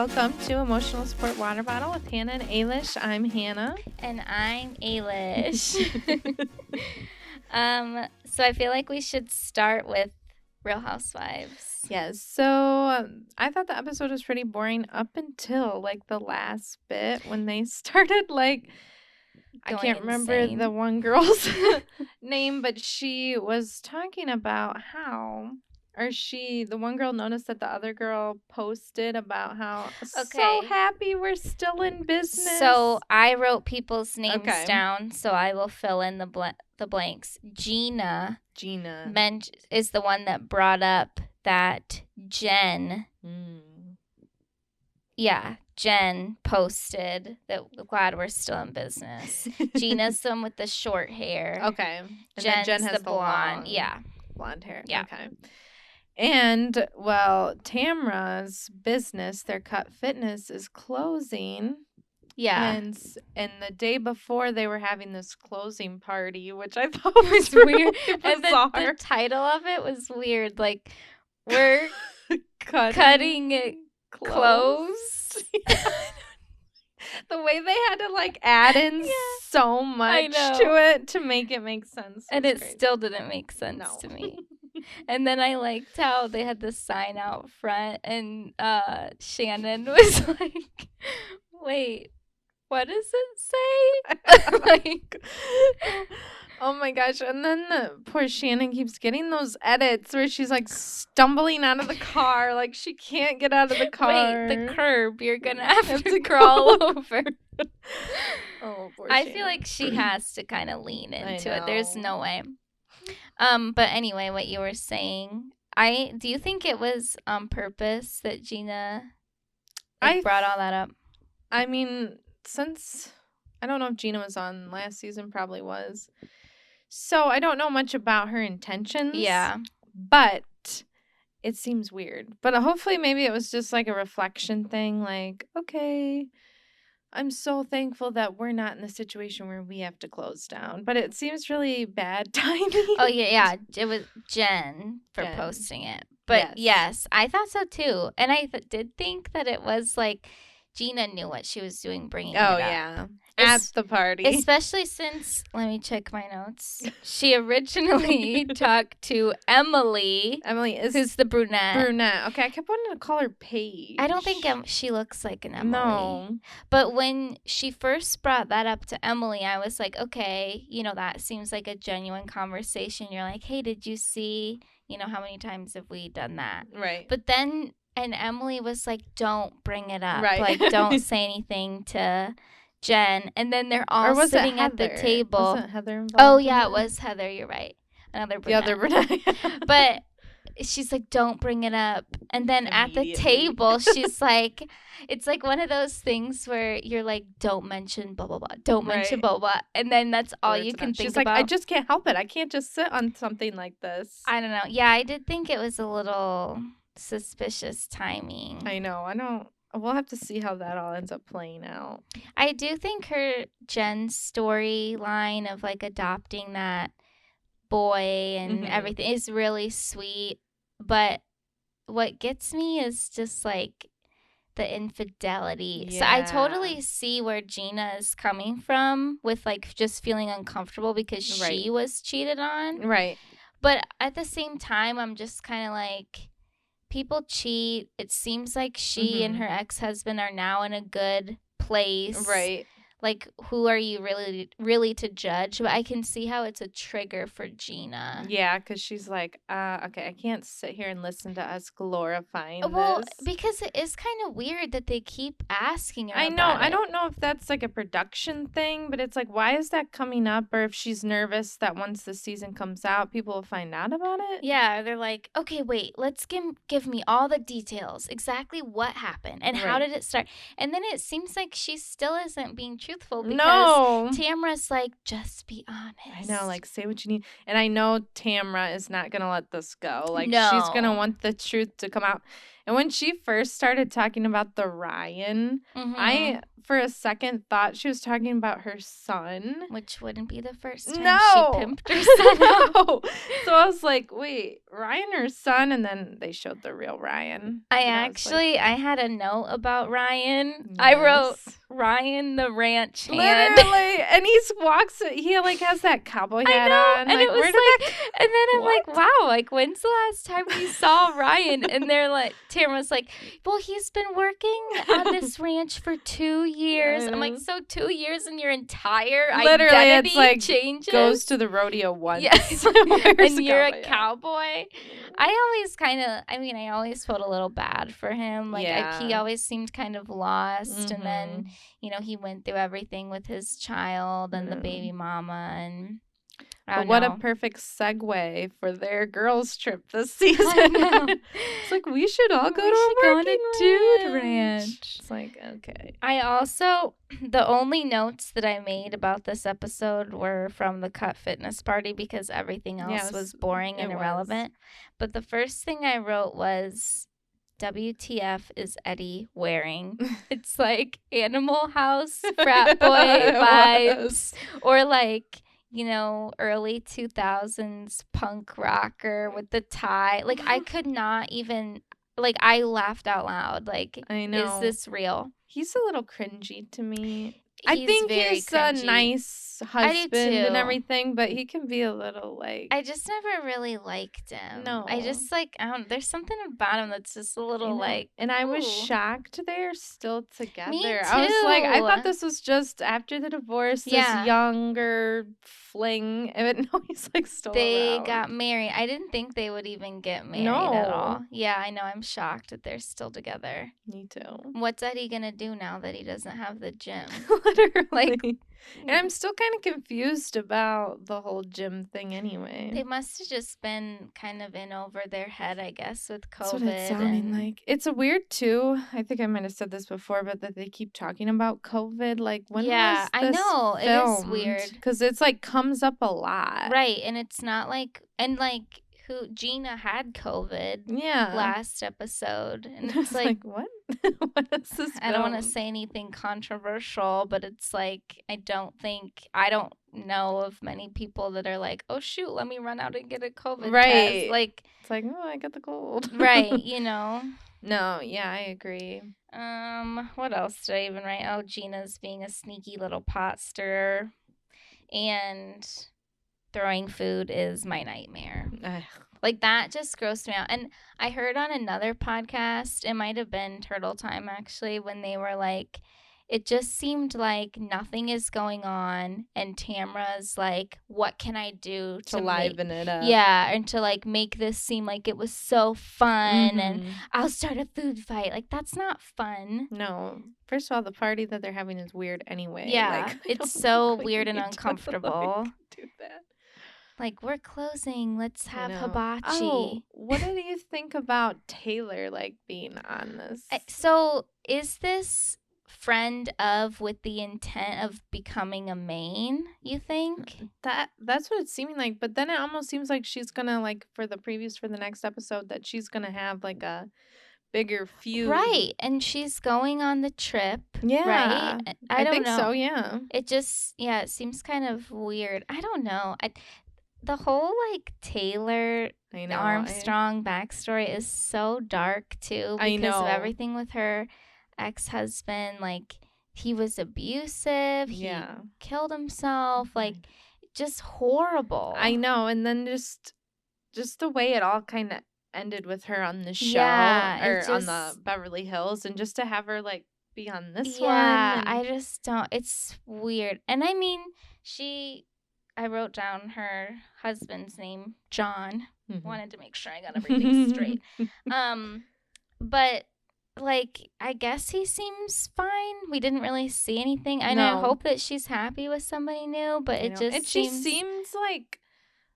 Welcome to Emotional Support Water Bottle with Hannah and Ailish. I'm Hannah. And I'm Ailish. So I feel like we should start with Real Housewives. Yes, so I thought the episode was pretty boring up until, like, the last bit when they started, like, I can't remember the one girl's name, but she was talking about how... the one girl noticed that the other girl posted about how so happy we're still in business. So I wrote people's names down, so I will fill in the blanks. Gina is the one that brought up that Jen. Yeah, Jen posted that glad we're still in business. Gina's the one with the short hair. Okay. And Jen has the blonde. Blonde hair. Yeah. Okay. And, well, Tamra's business, their Cut Fitness, is closing. Yeah. And the day before, they were having this closing party, which I thought was weird. And the title of it was weird. Like, we're cutting it closed. The way they had to, like, add in so much to it to make it make sense. And it still didn't make sense to me. And then I liked how they had the sign out front, and Shannon was like, wait, what does it say? Like, oh my gosh. And then poor Shannon keeps getting those edits where she's like stumbling out of the car, like she can't get out of the car. Wait, the curb, you're gonna have to crawl over. Oh, poor I Shannon. feel like she has to kind of lean into it. There's no way. But anyway, what you were saying, do you think it was on purpose that Gina brought all that up? I mean, since I don't know if Gina was on last season, probably was. So I don't know much about her intentions. Yeah. But it seems weird. But hopefully maybe it was just like a reflection thing, like, okay, I'm so thankful that we're not in the situation where we have to close down. But it seems really bad timing. Oh, yeah. It was Jen for posting it. But yes, I thought so too. And I did think that it was like Gina knew what she was doing bringing it up. Oh, yeah. At the party. Especially since, let me check my notes. She originally talked to Emily. Who's the brunette. Okay, I kept wanting to call her Paige. I don't think she looks like an Emily. No. But when she first brought that up to Emily, I was like, okay, that seems like a genuine conversation. You're like, hey, did you see, how many times have we done that? Right. But then, and Emily was like, don't bring it up. Right. Like, don't say anything to Jen. And then they're all sitting at the table. Was it Heather involved? Oh, yeah, it was Heather. You're right. Another brunette. The other brunette. But she's like, don't bring it up. And then at the table, she's like, it's like one of those things where you're like, don't mention blah, blah, blah. Don't mention blah, blah. And then that's all you can think about. She's like, I just can't help it. I can't just sit on something like this. I don't know. Yeah, I did think it was a little suspicious timing. I know. We'll have to see how that all ends up playing out. I do think Jen's storyline of like adopting that boy and everything is really sweet. But what gets me is just like the infidelity. Yeah. So I totally see where Gina is coming from with like just feeling uncomfortable because she was cheated on. Right. But at the same time, I'm just kind of like, people cheat. It seems like she and her ex-husband are now in a good place. Right. Like, who are you really to judge? But I can see how it's a trigger for Gina. Yeah, because she's like, okay, I can't sit here and listen to us glorifying this. Because it is kind of weird that they keep asking her about it. I don't know if that's like a production thing, but it's like, why is that coming up? Or if she's nervous that once the season comes out, people will find out about it? Yeah, they're like, okay, wait, let's give me all the details. Exactly what happened and how did it start? And then it seems like she still isn't being truthful because Tamra's like, just be honest. I know, like, say what you need. And I know Tamra is not going to let this go. Like, she's going to want the truth to come out. And when she first started talking about the Ryan, I for a second thought she was talking about her son. Which wouldn't be the first time she pimped her son out. So I was like, wait, Ryan or son? And then they showed the real Ryan. I had a note about Ryan. Yes. I wrote Ryan the ranch hand. Literally. And he like has that cowboy hat on. And it was and then I'm like, wow, like when's the last time we saw Ryan? And they're like, Tamara's like, well, he's been working on this ranch for 2 years. I'm like, so 2 years and your entire identity it's like changes? Goes to the rodeo once. Yes. And you're a cowboy. I always felt a little bad for him. Like he always seemed kind of lost. And then, he went through everything with his child and the baby mama. And what a perfect segue for their girls' trip this season. It's like, we should all go to a dude ranch. It's like, okay. The only notes that I made about this episode were from the Cut Fitness party because everything else was boring and irrelevant. But the first thing I wrote was, WTF is Eddie wearing? It's like Animal House frat boy vibes. Or like, early 2000s punk rocker with the tie. Like, I could not even, like, I laughed out loud. Like, I know. Is this real? He's a little cringy to me. I think he's cringy. A nice husband and everything, but he can be a little like... I just never really liked him. No. I just there's something about him that's just a little like... And I was shocked they're still together. Me too. I was like, I thought this was just after the divorce, this younger fling. But no, he's like still They around. got married. I didn't think they would even get married at all. Yeah, I know. I'm shocked that they're still together. Me too. What's Eddie gonna do now that he doesn't have the gym? Literally. And I'm still kind of confused about the whole gym thing anyway. They must have just been kind of in over their head, I guess, with COVID. That's what it's sounding like. It's a weird, too. I think I might have said this before, but that they keep talking about COVID. Like, when was this I know. filmed? It is weird. Because it's, like, comes up a lot. Right. And it's not like... And, like... Gina had COVID last episode. And it's like what? What is this? I don't want to say anything controversial, but it's like I don't know of many people that are like, oh shoot, let me run out and get a COVID test. Like it's like, oh, I got the cold. Right, No, yeah, I agree. What else did I even write? Oh, Gina's being a sneaky little pot stirrer. And throwing food is my nightmare. Like, that just grossed me out. And I heard on another podcast, it might have been Turtle Time, actually, when they were like, it just seemed like nothing is going on. And Tamra's like, what can I do to liven it up? Yeah, and to, like, make this seem like it was so fun. And I'll start a food fight. Like, that's not fun. No. First of all, the party that they're having is weird anyway. Yeah, like, it's so weird and uncomfortable. Do that. Like, we're closing. Let's have hibachi. Oh, what do you think about Taylor, like, being on this? So, is this friend of with the intent of becoming a main, you think? That's what it's seeming like. But then it almost seems like she's going to, like, for the next episode, that she's going to have, like, a bigger feud. Right. And she's going on the trip. Yeah. Right? I don't think know. So, yeah. It just, it seems kind of weird. I don't know. The whole, like, Taylor Armstrong backstory is so dark, too. Because of everything with her ex-husband. Like, he was abusive. He killed himself. Like, just horrible. I know. And then just the way it all kind of ended with her on the show. On the Beverly Hills. And just to have her, like, be on this one. Yeah, I just don't. It's weird. And, I mean, I wrote down her husband's name, John. Wanted to make sure I got everything straight. But, like, I guess he seems fine. We didn't really see anything. And I hope that she's happy with somebody new, but it just she seems like,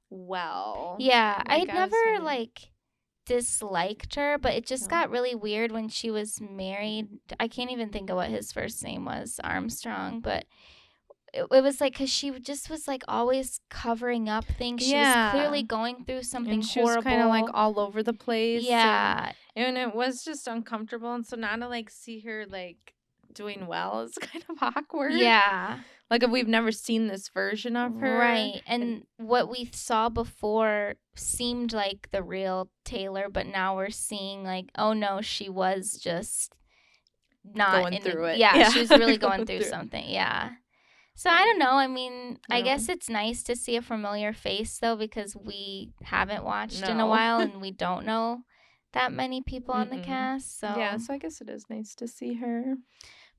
well. Yeah, I'd never, like, disliked her, but it just got really weird when she was married. I can't even think of what his first name was, Armstrong, but... It was like, because she just was like always covering up things. She was clearly going through something horrible. She was kind of like all over the place. Yeah. And it was just uncomfortable. And so now to like see her like doing well is kind of awkward. Yeah. Like, if we've never seen this version of her. Right. And what we saw before seemed like the real Taylor, but now we're seeing like, oh no, she was just not going through it. Yeah, she was really going through something. Yeah. So I don't know. I mean, I guess it's nice to see a familiar face though, because we haven't watched in a while and we don't know that many people on the cast. So yeah, so I guess it is nice to see her.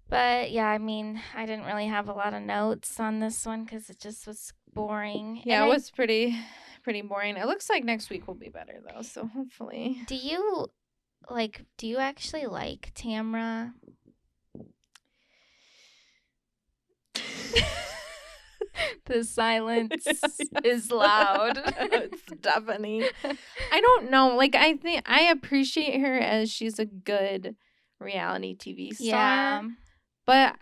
But yeah, I mean, I didn't really have a lot of notes on this one because it just was boring. Yeah, it was pretty boring. It looks like next week will be better though, so hopefully. Do you actually like Tamra? The silence is loud. It's deafening. I don't know. Like, I think I appreciate her as she's a good reality TV star. Yeah. But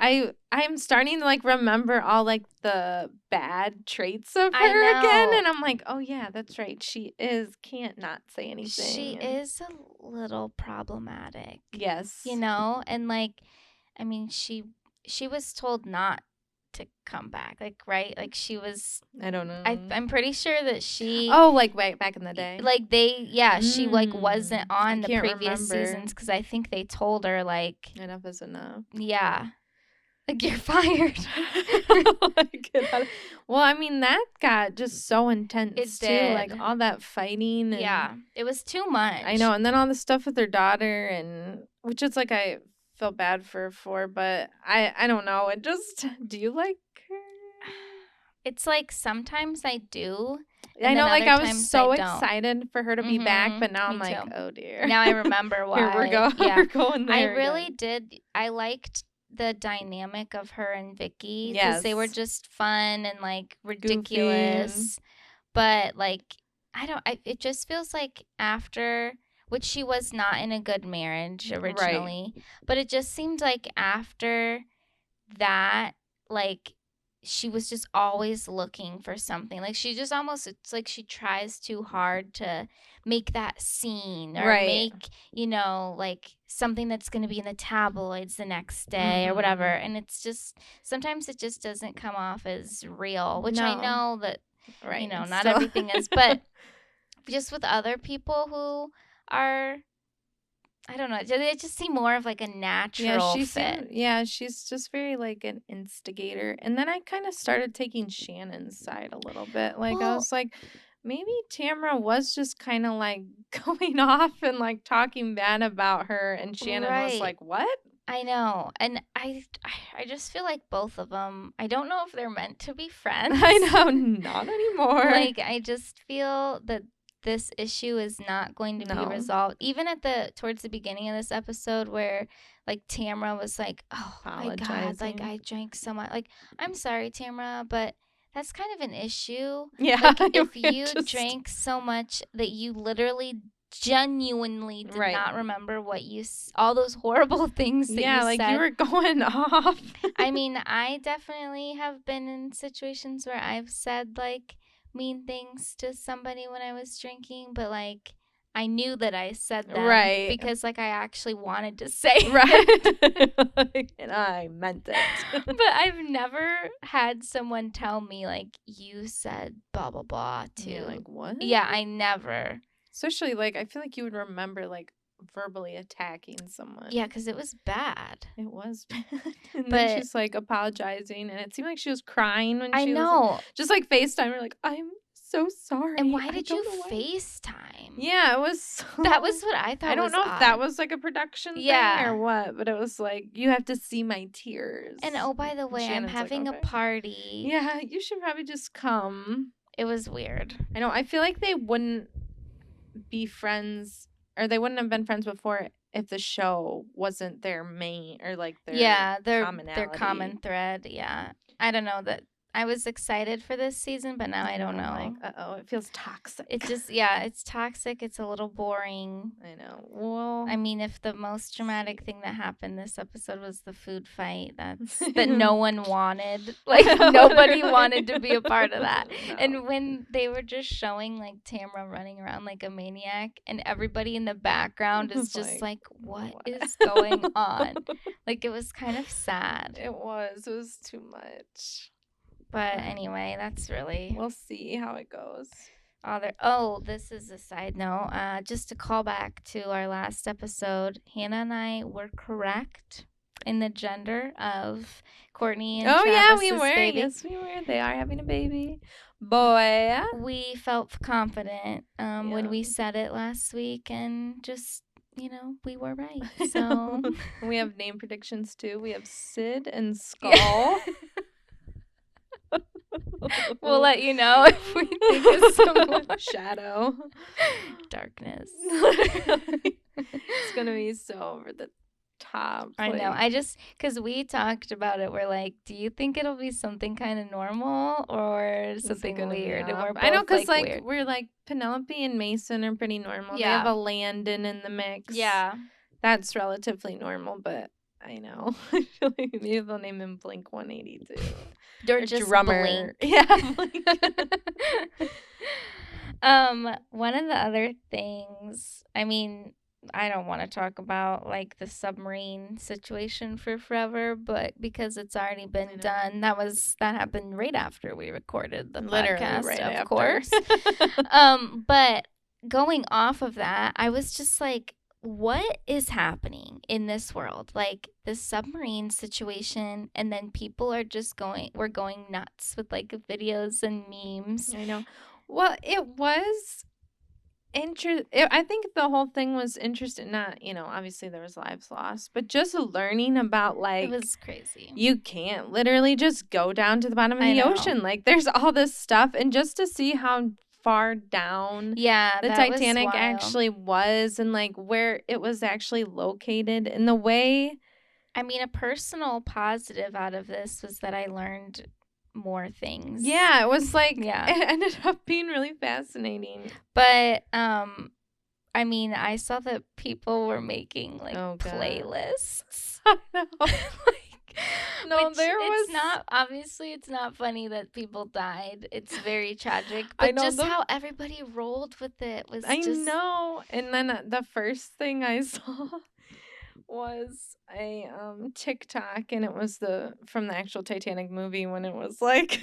I'm starting to, like, remember all, like, the bad traits of her again. And I'm like, oh, yeah, that's right. She can't not say anything. She is a little problematic. Yes. You know? And, like, I mean, she was told not to come back, like, right? Like, she was, I don't know. I'm pretty sure that she, like, way back in the day, like, she, like, wasn't on the previous seasons because I think they told her, like, enough is enough. Yeah, like, you're fired. Well, I mean, that got just so intense too, like all that fighting and, yeah, it was too much. I know. And then all the stuff with her daughter, and which is like, I feel bad for her, but I don't know. It just, do you like her? It's like sometimes I do. I know, like, I was so excited for her to be back, but now I'm like, oh dear. Now I remember why. Here we're going there. I really did. I liked the dynamic of her and Vicky because they were just fun and like ridiculous. Goofy. But like, it just feels like after, which she was not in a good marriage originally, right. But it just seemed like after that, like, she was just always looking for something. Like, she just almost, it's like she tries too hard to make that scene or make, you know, like something that's going to be in the tabloids the next day or whatever. And it's just, sometimes it just doesn't come off as real, which I know that, you know, not everything is, but just with other people who are, I don't know, it just seemed more of like a natural fit. She's just very like an instigator. And then I kind of started taking Shannon's side a little bit. Like, I was like, maybe Tamra was just kind of like going off and like talking bad about her, and Shannon was like, what? I know. And I just feel like both of them, I don't know if they're meant to be friends. I know, not anymore. Like, I just feel that this issue is not going to be resolved. Even towards the beginning of this episode where like Tamra was like, oh my God, like I drank so much. Like, I'm sorry, Tamra, but that's kind of an issue. Yeah. Like, if you drank so much that you literally genuinely did not remember all those horrible things that you said. Yeah, like you were going off. I mean, I definitely have been in situations where I've said like mean things to somebody when I was drinking, but like I knew that I said them because like I actually wanted to say it. And I meant it. But I've never had someone tell me like, you said blah blah blah to. You're like, what? Yeah, I never. Especially like, I feel like you would remember like verbally attacking someone. Yeah, because it was bad. It was bad. And then she's like apologizing, and it seemed like she was crying when she was just like FaceTime. We're like, I'm so sorry. And why did you FaceTime? Yeah, it was that was what I thought. I don't know if that was like a production thing or what, but it was like, you have to see my tears. And oh, by the way, I'm having a party. Yeah, you should probably just come. It was weird. I know. I feel like they wouldn't be friends, or they wouldn't have been friends before if the show wasn't their main or like their commonality. Their common thread. Yeah, I don't know that. I was excited for this season, but now I don't know. Like, it feels toxic. It just, yeah, it's toxic. It's a little boring. I know. Well, I mean, if the most dramatic thing that happened this episode was the food fight, that no one wanted. Like, nobody wanted to be a part of that. No. And when they were just showing, like, Tamra running around like a maniac, and everybody in the background is just like, what is going on? Like, it was kind of sad. It was too much. But anyway, that's really... We'll see how it goes. This is a side note. Just to call back to our last episode, Hannah and I were correct in the gender of Courtney and Travis's we were. baby. Yes, we were. They are having a baby. Boy. We felt confident when we said it last week, and just, we were right. So we have name predictions too. We have Sid and Skull. We'll let you know if we think it's someone. Shadow. Darkness. It's going to be so over the top. I know. Because we talked about it. We're like, do you think it'll be something kind of normal or something weird? And we're both, I know, because weird. We're like, Penelope and Mason are pretty normal. Yeah. They have a Landon in the mix. Yeah. That's relatively normal, but I know. I feel like maybe they'll name him Blink 182. Or just drummer. Blink. Yeah. One of the other things, I mean, I don't want to talk about like the submarine situation for forever, but because it's already been done, that happened right after we recorded the podcast, right of after. course. But going off of that, I was just like, what is happening in this world? Like the submarine situation, and then people are just we're going nuts with like videos and memes. I know. Well, it was I think the whole thing was interesting. Not, obviously there was lives lost, but just learning about like, it was crazy. You can't literally just go down to the bottom of the ocean. Like there's all this stuff, and just to see how far down the Titanic actually was, and like where it was actually located, and the way. I mean, a personal positive out of this was that I learned more things. Yeah, it was like it ended up being really fascinating. But I mean, I saw that people were making like playlists. I know. It's not funny that people died. It's very tragic. But just how everybody rolled with it was I know. And then the first thing I saw was a TikTok, and it was from the actual Titanic movie, when it was like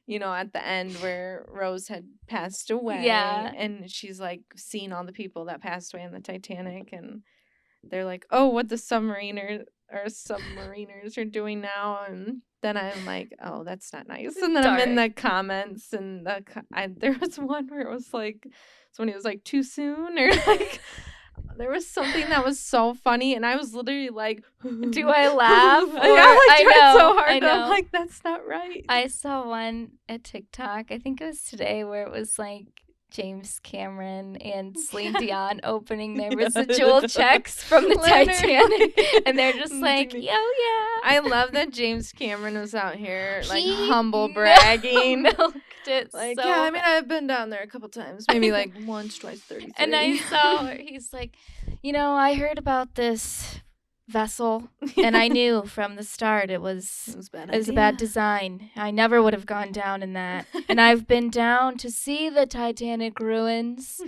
at the end where Rose had passed away. Yeah. And she's like seeing all the people that passed away in the Titanic, and they're like, oh, what the submariners are doing now. And then I'm like, oh, that's not nice. And then I'm in the comments, and there was one where it was like, somebody was like, too soon, or like there was something that was so funny, and I was literally like, do I laugh? I tried so hard. I'm like, that's not right. I saw one at TikTok, I think it was today, where it was like James Cameron and Celine Dion opening their residual checks from the Titanic, and they're just like, yo, yeah. I love that James Cameron was out here like humble bragging. Milked it like, so I mean, I've been down there a couple times, maybe like once, twice, 33. And I saw he's like, I heard about this vessel, and I knew from the start it was a bad design. I never would have gone down in that. And I've been down to see the Titanic ruins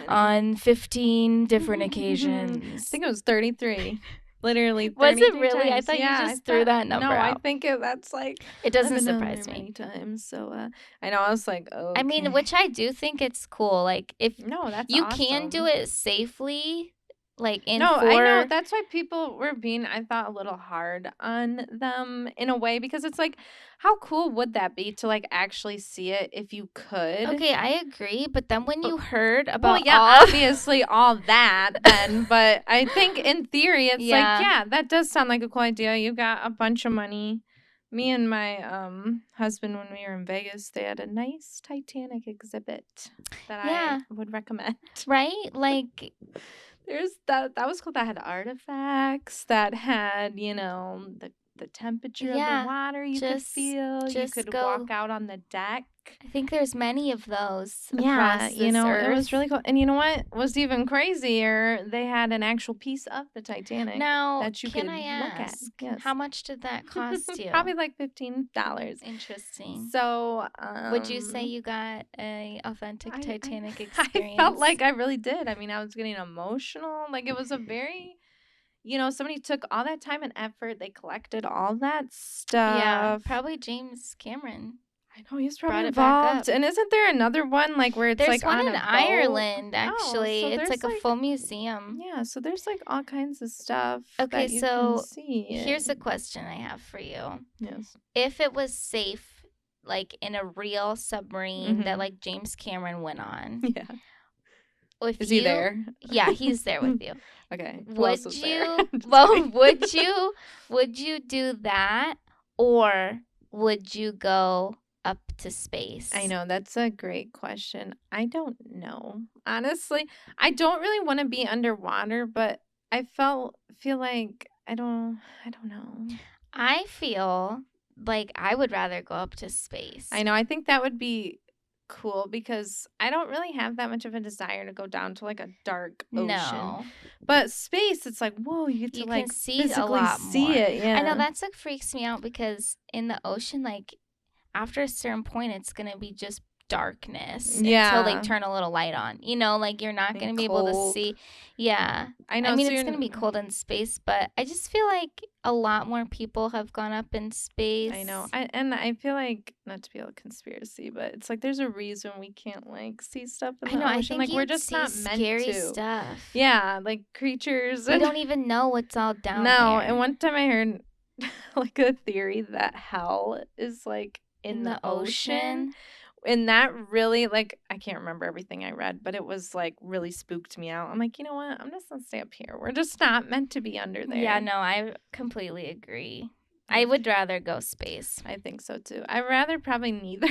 on 15 different occasions. I think it was 33. Literally 33 Was it really? times. I thought you just threw that number out. No, I think that's like... It doesn't I've been surprise down there me. many times, so I know, I was like, oh. I mean, which I do think it's cool. Like, if that's you awesome. can do it safely... Like I know. That's why people were being, I thought, a little hard on them in a way, because it's like, how cool would that be to like actually see it if you could? Okay, I agree. But then when you heard about obviously all that then, but I think in theory it's that does sound like a cool idea. You got a bunch of money. Me and my husband, when we were in Vegas, they had a nice Titanic exhibit that I would recommend. Right? Like... There's that was cool. That had artifacts, that had, the the temperature of the water you could feel. You could walk out on the deck. I think there's many of those across this earth. It was really cool. And you know what was even crazier? They had an actual piece of the Titanic that you could look at. Yes. How much did that cost you? Probably like $15. Interesting. So, would you say you got a authentic Titanic experience? I felt like I really did. I mean, I was getting emotional. Like, it was a very, somebody took all that time and effort. They collected all that stuff. Yeah, probably James Cameron. I know, he's probably involved. And isn't there another one where it's there's on one a in Ireland, actually. Oh, so it's a full museum. Yeah, so there's all kinds of stuff. Okay, that you can see. Here's a question I have for you. Yes. If it was safe, in a real submarine that James Cameron went on. Yeah. Is he there? Yeah, he's there with you. Okay. Would you? Well, would you do that, or would you go up to space? I know, that's a great question. I don't know. Honestly, I don't really want to be underwater, but I feel like I don't know. I feel like I would rather go up to space. I know. I think that would be cool because I don't really have that much of a desire to go down to a dark ocean. No. But space, it's whoa, you get to can see physically a lot see more. it. Yeah. I know that's freaks me out because in the ocean, after a certain point, it's gonna be just darkness until they turn a little light on. You're not going to be able to see. Yeah. I know. I mean, it's going to be cold in space, but I just feel like a lot more people have gone up in space. I know. I feel like, not to be a conspiracy, but it's there's a reason we can't see stuff in the ocean. I think we're just not meant scary to. Stuff. Yeah, creatures. We don't even know what's all down there. No, and one time I heard a theory that hell is in the ocean. And that really, I can't remember everything I read, but it was, really spooked me out. I'm you know what? I'm just going to stay up here. We're just not meant to be under there. Yeah, no, I completely agree. I would rather go space. I think so, too. I'd rather probably neither.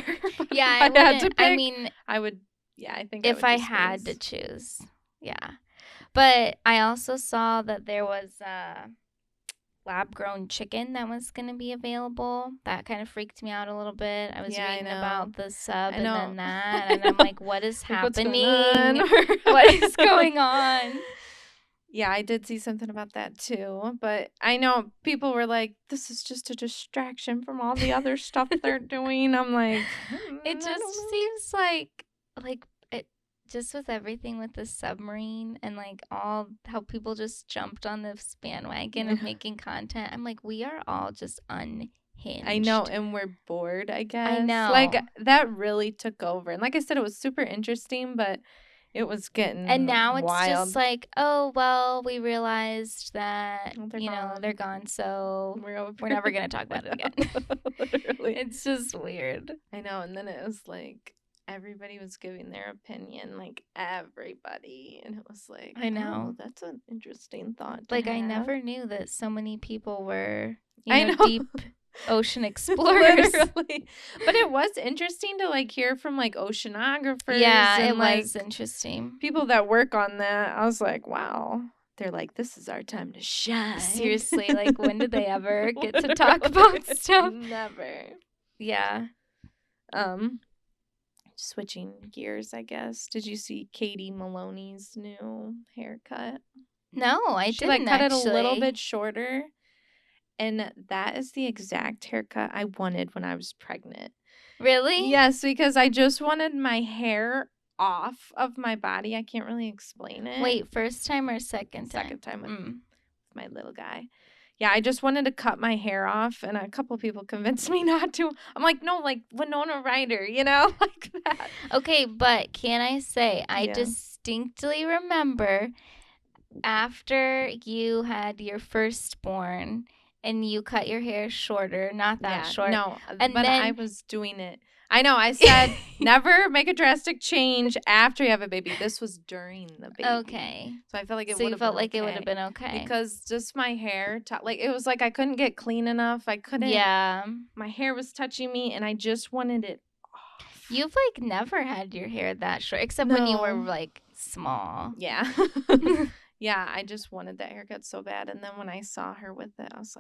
Yeah, I had to pick, I mean, I would, I think if I had to choose. Yeah. But I also saw that there was lab-grown chicken that was going to be available. That kind of freaked me out a little bit. I was reading about the sub and then that, and I'm what is happening? What is going on? Yeah, I did see something about that too. But I know people were this is just a distraction from all the other stuff they're doing. I'm it just seems like just with everything with the submarine and all how people just jumped on this bandwagon of making content. I'm we are all just unhinged. I know, and we're bored, I guess. I know. That really took over. And like I said, it was super interesting, but it was getting And now it's wild. just oh, well, we realized that, they're gone, so we're never going to talk about it again. Literally. It's just weird. I know, and then it was everybody was giving their opinion, everybody, and it was I know. Oh, that's an interesting thought. I never knew that so many people were, I know. deep ocean explorers. Literally. But it was interesting to hear from oceanographers. Yeah, and, it was interesting. People that work on that. I was wow. They're this is our time to shine. Seriously, when did they ever get to talk about stuff? Never. Yeah. Switching gears, I guess. Did you see Katie Maloney's new haircut? No, I didn't. She cut it a little bit shorter, and that is the exact haircut I wanted when I was pregnant. Really? Yes, because I just wanted my hair off of my body. I can't really explain it. Wait, first time or second time? Second time with my little guy. Yeah, I just wanted to cut my hair off, and a couple people convinced me not to. I'm no, Winona Ryder, like that. Okay, but can I say, I distinctly remember after you had your firstborn and you cut your hair shorter, not that short. No, and but then, I was doing it. I know, I said never make a drastic change after you have a baby. This was during the baby. Okay. So I felt like it would have been okay. it would have been okay. Because just my hair, it was I couldn't get clean enough. I couldn't. Yeah. My hair was touching me, and I just wanted it off. You've never had your hair that short, except when you were small. Yeah. Yeah, I just wanted that haircut so bad. And then when I saw her with it, I was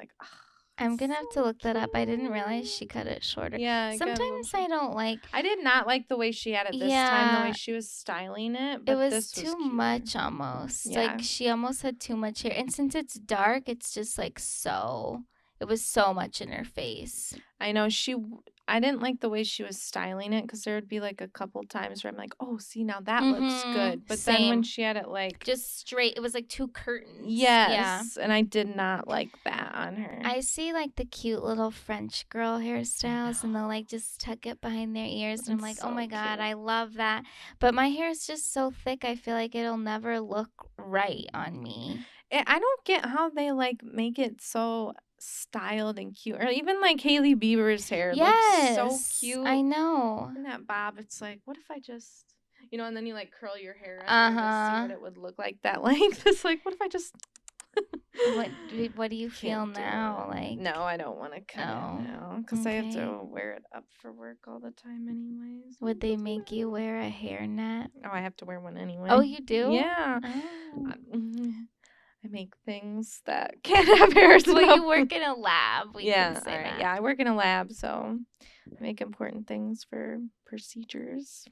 I'm going to have to look that up. I didn't realize she cut it shorter. Yeah. Sometimes I don't like. I did not like the way she had it this time, the way she was styling it. But it was this too cute. much almost. Yeah. Like she almost had too much hair. And since it's dark, it's just like so. It was so much in her face. I know I didn't like the way she was styling it because there would be like a couple times where I'm like, oh, see, now that looks good. But then when she had it like just straight, it was like 2 curtains. Yes. Yeah. And I did not like that on her. I see like the cute little French girl hairstyles and they'll like just tuck it behind their ears. And I'm like, oh my God, I love that. But my hair is just so thick. I feel like it'll never look right on me. I don't get how they like make it so styled and cute, or even like Hailey Bieber's hair looks so cute. I know. And that bob, it's like, what if I just, and then you like curl your hair out and just see what it would look like that length. It's like, what if I just what do you feel now? Like, no, I don't want to cut it now because I have to wear it up for work all the time anyways. Would they make you wear a hairnet? Oh, I have to wear one anyway. Oh, you do? Yeah. Oh. I make things that can't have hairs. Well, you work in a lab. We can say that. Yeah, I work in a lab, so I make important things for procedures.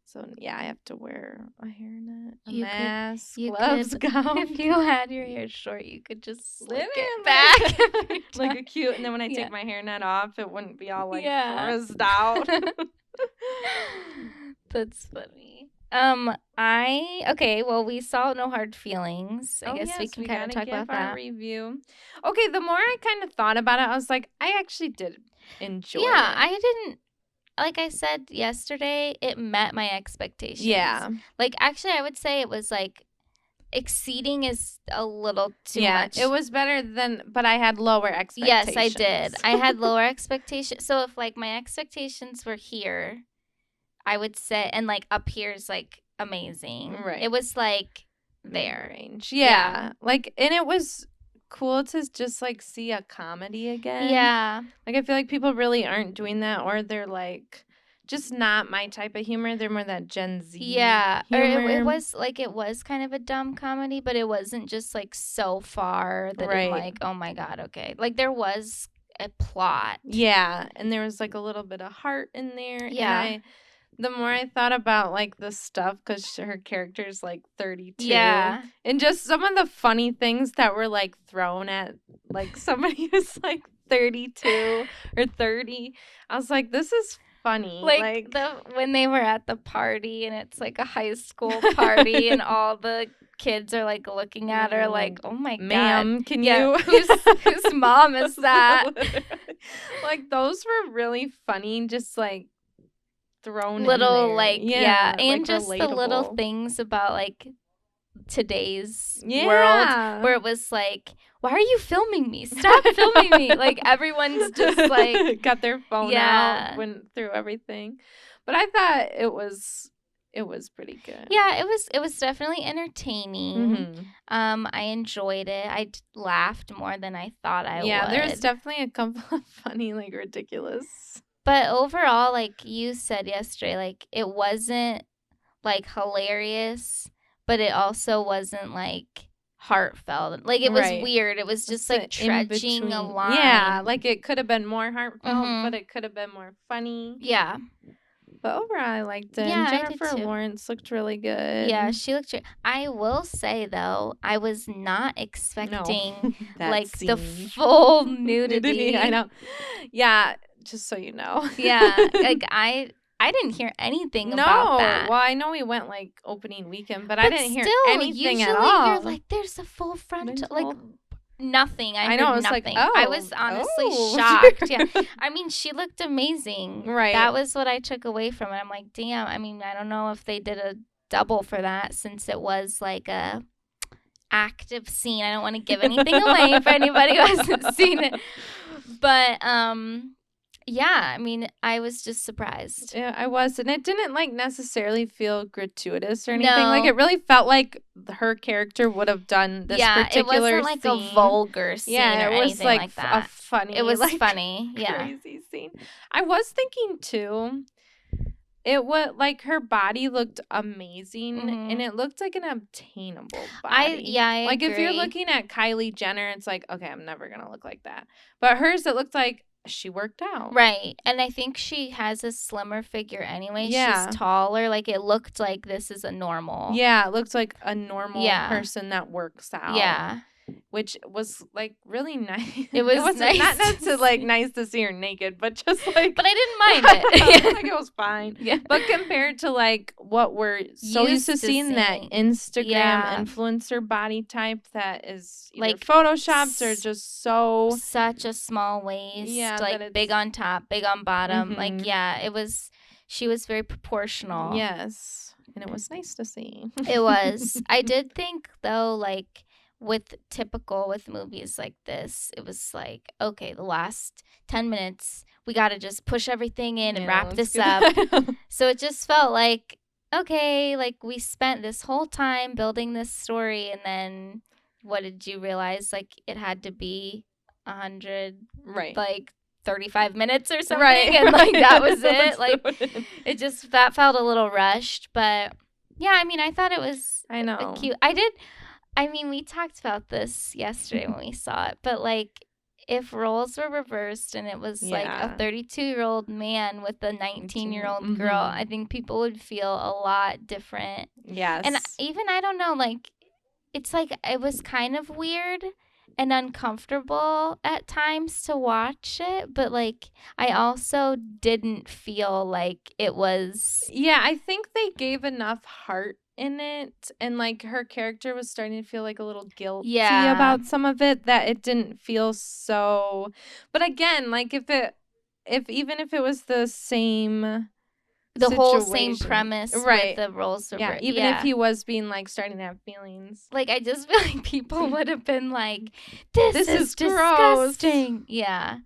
So, yeah, I have to wear a hairnet, a mask, gloves, gown. If you had your hair short, you could just slick it back. Like a cute, and then when I take my hairnet off, it wouldn't be all like frizzed out. That's funny. Well, we saw No Hard Feelings. I guess we can kind of talk about that. Review. Okay, the more I kind of thought about it, I was like, I actually did enjoy it. Yeah, I didn't, like I said yesterday, it met my expectations. Yeah. Like, actually, I would say it was like, exceeding is a little too much. It was better but I had lower expectations. Yes, I did. I had lower expectations. So if like my expectations were here, I would say, and like up here is like amazing. Right. It was like there. Range. Yeah. Like, and it was cool to just like see a comedy again. Yeah. Like, I feel like people really aren't doing that, or they're like just not my type of humor. They're more that Gen Z. Yeah. Humor. Or it was kind of a dumb comedy, but it wasn't just like so far that I'm like, oh my God, okay. Like there was a plot. Yeah. And there was like a little bit of heart in there. Yeah. And the more I thought about, like, the stuff, because her character's, like, 32. Yeah. And just some of the funny things that were, like, thrown at, like, somebody who's, like, 32 or 30. I was like, this is funny. Like when they were at the party, and it's, like, a high school party, and all the kids are, like, looking at her like, oh, my God. Ma'am, can you? Whose mom is that? Like, those were really funny, just, like, thrown little in there. Like and like just relatable. The little things about like today's world where it was like, why are you filming me? Stop filming me. Like everyone's just like got their phone out, went through everything. But I thought it was pretty good. Yeah, it was definitely entertaining. Mm-hmm. I enjoyed it. I laughed more than I thought I would. Yeah, there's definitely a couple of funny, like, ridiculous. But overall, like you said yesterday, like it wasn't like hilarious, but it also wasn't like heartfelt. Like it was weird. It was just like trudging a line. Yeah, like it could have been more heartfelt, but it could have been more funny. Yeah. But overall, I liked it. Yeah, Jennifer Lawrence looked really good. Yeah, she looked good. I will say, though, I was not expecting like the full nudity. I know. Yeah. Just so you know. Yeah. Like, I didn't hear anything about that. Well, I know we went, like, opening weekend, but I didn't hear anything at all. Usually you're like, there's a full frontal. Like, nothing. I know. Heard nothing. Like, I was honestly shocked. Yeah. I mean, she looked amazing. Right. That was what I took away from it. I'm like, damn. I mean, I don't know if they did a double for that since it was, like, a active scene. I don't want to give anything away if anybody who hasn't seen it. But, yeah, I mean, I was just surprised. Yeah, I was. And it didn't, like, necessarily feel gratuitous or anything. No. Like, it really felt like her character would have done this particular it wasn't, like, a vulgar scene or anything like that. A funny, it was like, funny, crazy scene. I was thinking, too, It was like her body looked amazing, and it looked like an obtainable body. I like agree. If you're looking at Kylie Jenner, it's like, okay, I'm never gonna look like that. But hers, it looked like she worked out. Right. And I think she has a slimmer figure anyway. Yeah. She's taller. Like, it looked like this is a normal. Yeah, it looks like a normal person that works out. Yeah. Which was like really nice. It was nice. Not nice to see her naked, but just like. But I didn't mind it. Like it was fine. Yeah. But compared to like what we're so used to seeing that Instagram influencer body type that is either like photoshopped or just such a small waist. Yeah. Like big on top, big on bottom. Like she was very proportional. Yes. And it was nice to see. It was. I did think though, like, with movies like this, it was like, okay, the last 10 minutes, we got to just push everything in and wrap this up. So it just felt like, okay, like we spent this whole time building this story, and then what did you realize? Like it had to be 100, like 35 minutes or something. And like that was it. Like that felt a little rushed, but yeah, I mean, I thought it was cute. We talked about this yesterday when we saw it, but like if roles were reversed and it was like a 32-year-old man with a 19-year-old girl, I think people would feel a lot different. Yes. And even, I don't know, like it's like it was kind of weird and uncomfortable at times to watch it, but like I also didn't feel like it was. Yeah, I think they gave enough heart in it, and like her character was starting to feel like a little guilty about some of it, that it didn't feel so. But again, like if even if it was the same whole same premise, with the roles, even if he was being like starting to have feelings, like I just feel like people would have been like, this is disgusting. Gross. Yeah,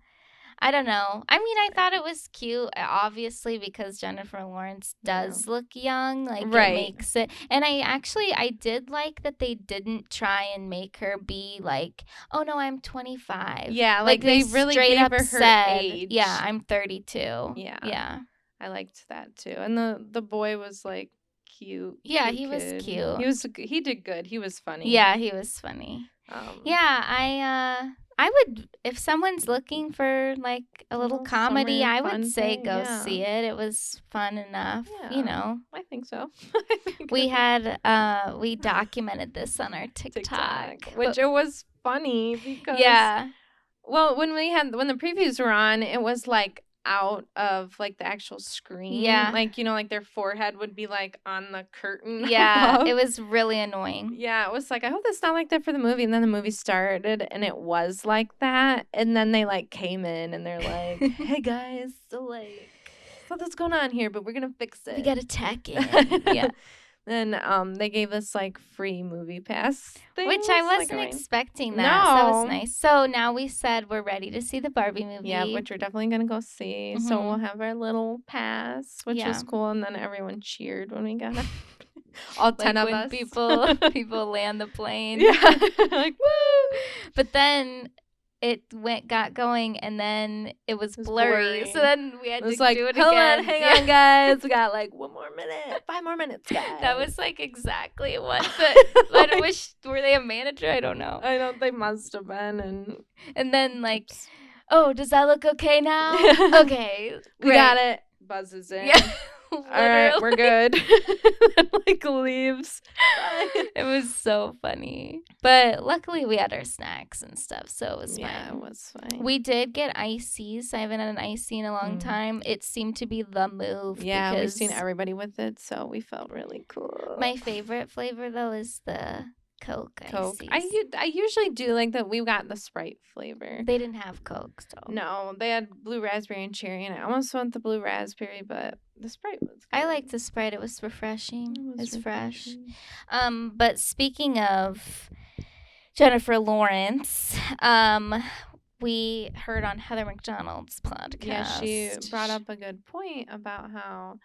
I don't know. I mean, I thought it was cute, obviously, because Jennifer Lawrence does look young. Like, it makes it. And I did like that they didn't try and make her be like, oh, no, I'm 25. Yeah, like they really straight gave her age. Yeah, I'm 32. Yeah. I liked that, too. And the boy was, like, cute. Yeah, he was cute. He did good. He was funny. Yeah, he was funny. I would, if someone's looking for like a little comedy, I would say go see it. It was fun enough, I think so. We documented this on our TikTok, which it was funny because well, when the previews were on, it was like out of like the actual screen. Yeah. Like, like their forehead would be like on the curtain. Yeah. It was really annoying. Yeah. It was like, I hope that's not like that for the movie. And then the movie started and it was like that. And then they like came in and they're like, hey guys, so like, what's going on here? But we're going to fix it. We got to tack in. Yeah. Then they gave us like free movie pass things, which I wasn't expecting that. No. So that was nice. So now we said we're ready to see the Barbie movie. Yeah, which we're definitely gonna go see. Mm-hmm. So we'll have our little pass, which was cool. And then everyone cheered when we got it. All 10 of us. People land the plane. Yeah, like woo! But then it got going, and then it was blurry. So then we had to do it again. Hold on, hang on, guys. We got like 1 more minute, 5 more minutes, guys. That was like exactly what were they a manager? I don't know. I don't. They must have been, and then like, oh, does that look okay now? Okay, we got it. Buzzes in. Yeah. All right, we're good. Like leaves. It was so funny. But luckily we had our snacks and stuff, so it was fine. Yeah, it was fine. We did get ices. I haven't had an icy in a long time. It seemed to be the move. Yeah, we've seen everybody with it, so we felt really cool. My favorite flavor, though, is the Coke. I usually do like that. We got the Sprite flavor. They didn't have Coke, so. No, they had blue raspberry and cherry, and I almost went the blue raspberry, but the Sprite was good. I liked the Sprite. It was refreshing. It was fresh. But speaking of Jennifer Lawrence, we heard on Heather McDonald's podcast. Yeah, she brought up a good point about how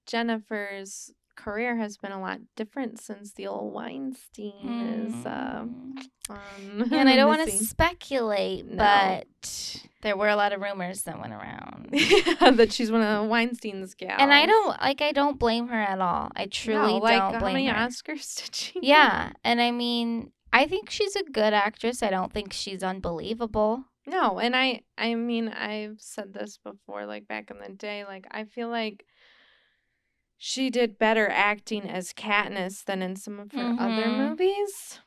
Jennifer's career has been a lot different since the old Weinstein is and I don't want to speculate, but there were a lot of rumors that went around. That she's one of Weinstein's gals. And I don't blame her at all. I truly don't blame her. How many Oscars did she get? Yeah, and I mean, I think she's a good actress. I don't think she's unbelievable. No, and I mean, I've said this before, like back in the day, like I feel like she did better acting as Katniss than in some of her other movies.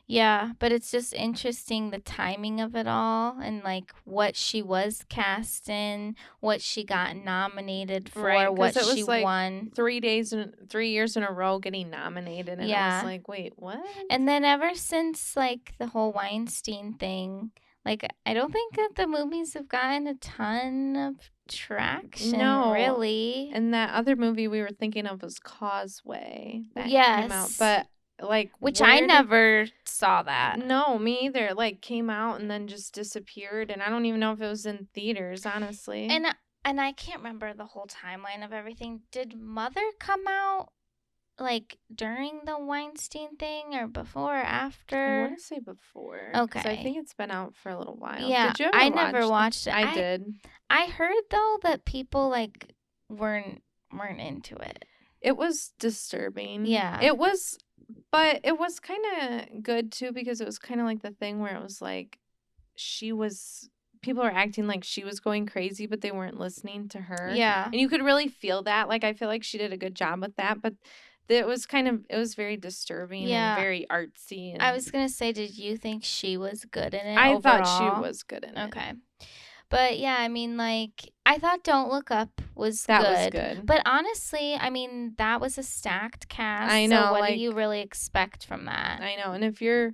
Yeah, but it's just interesting the timing of it all and like what she was cast in, what she got nominated for, right, what it was she like won. 3 years in a row getting nominated, and I was like, wait, what? And then ever since like the whole Weinstein thing, like I don't think that the movies have gotten a ton of traction, really. And that other movie we were thinking of was Causeway. That came out, but like, which I never saw that. No, me either. Like, came out and then just disappeared, and I don't even know if it was in theaters, honestly. And I can't remember the whole timeline of everything. Did Mother come out like during the Weinstein thing or before or after? I want to say before. Okay. I think it's been out for a little while. Yeah. Did you ever never watched it. I did. I heard though that people like weren't into it. It was disturbing. Yeah. It was, but it was kind of good too, because it was kind of like the thing where it was like people were acting like she was going crazy, but they weren't listening to her. Yeah. And you could really feel that. Like, I feel like she did a good job with that, but it was very disturbing and very artsy. And I was going to say, did you think she was good in it I overall? thought she was good in it. Okay. But yeah, I mean, like, I thought Don't Look Up was good. That was good. But honestly, I mean, that was a stacked cast. I know. So what do you really expect from that? I know. And if you're...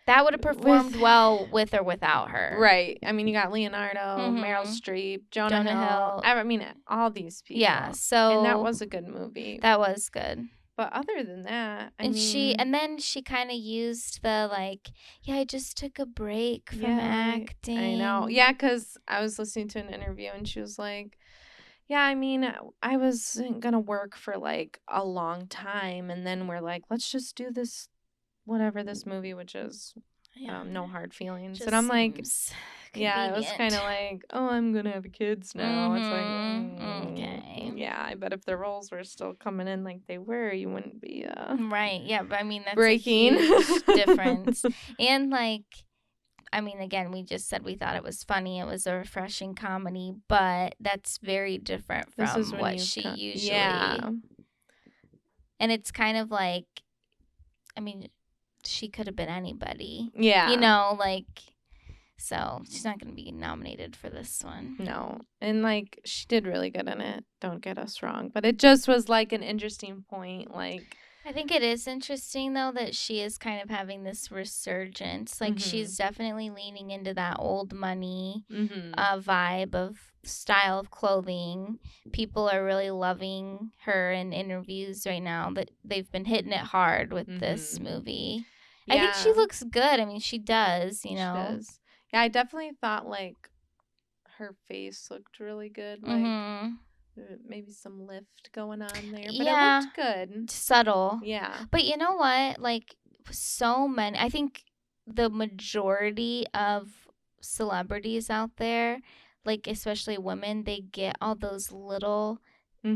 That would have performed well with or without her. Right. I mean, you got Leonardo, Meryl Streep, Jonah Hill. I mean, all these people. Yeah, so... And that was a good movie. That was good. But other than that, and then she kind of used the like, I just took a break from acting. I know. Yeah, because I was listening to an interview and she was like, yeah, I mean, I wasn't going to work for like a long time. And then we're like, let's just do this, whatever this movie, which is No Hard Feelings. Just and I'm like, convenient. It was kind of like, oh, I'm going to have kids now. It's like, okay. Yeah, I bet if the roles were still coming in like they were, you wouldn't be right. Yeah, but I mean, that's breaking. a huge difference. And like, I mean, again, we just said we thought it was funny. It was a refreshing comedy, but that's very different from what she usually. Yeah. And it's kind of like, I mean, she could have been anybody. Yeah. You know, like, so she's not going to be nominated for this one. No. And like, she did really good in it. Don't get us wrong. But it just was like an interesting point. Like, I think it is interesting, though, that she is kind of having this resurgence. Like, she's definitely leaning into that old money vibe of style of clothing. People are really loving her in interviews right now. That they've been hitting it hard with this movie. Yeah. I think she looks good. I mean, she does, you know. She does. Yeah, I definitely thought, like, her face looked really good. Like, maybe some lift going on there. But it looked good. Subtle. Yeah. But you know what? Like, so many... I think the majority of celebrities out there, like, especially women, they get all those little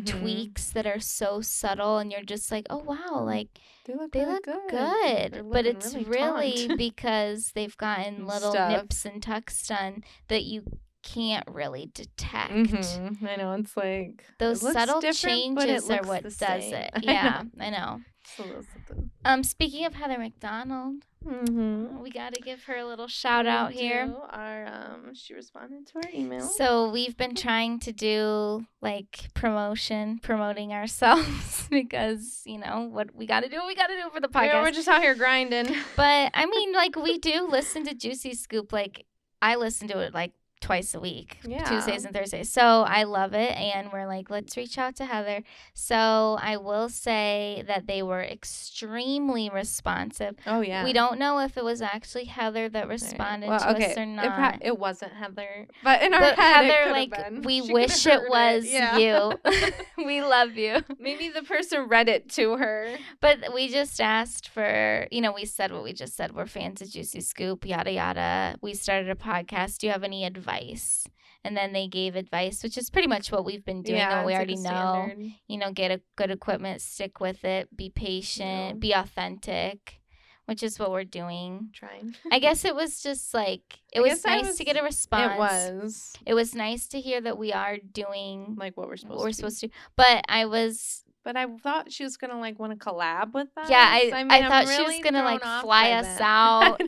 tweaks that are so subtle, and you're just like, oh, wow, like... They look good. But it's really because they've gotten little nips and tucks done that you can't really detect. I know. It's like... Those subtle changes are what does it. Yeah, I know. Speaking of Heather McDonald, we got to give her a little shout out here. She responded to our email. So we've been trying to do like promoting ourselves because, you know, what we got to do for the podcast. Yeah, we're just out here grinding. But I mean, like, we do listen to Juicy Scoop. Like, I listen to it like twice a week, Yeah. Tuesdays and Thursdays. So I love it. And we're like, let's reach out to Heather. So I will say that they were extremely responsive. Oh, yeah. We don't know if it was actually Heather that responded to us or not. It wasn't Heather. But in our head, Heather, it could have been. We wish it was you. We love you. Maybe the person read it to her. But we just asked for, we said what we just said. We're fans of Juicy Scoop, yada, yada. We started a podcast. Do you have any advice? And then they gave advice, which is pretty much what we've been doing. Yeah, we already know. Get a good equipment, stick with it, be patient, be authentic, which is what we're doing. Trying. I guess it was just it was nice to get a response. It was nice to hear that we are doing what we're supposed to. But I thought she was gonna want to collab with us. Yeah, I thought she was gonna fly us out.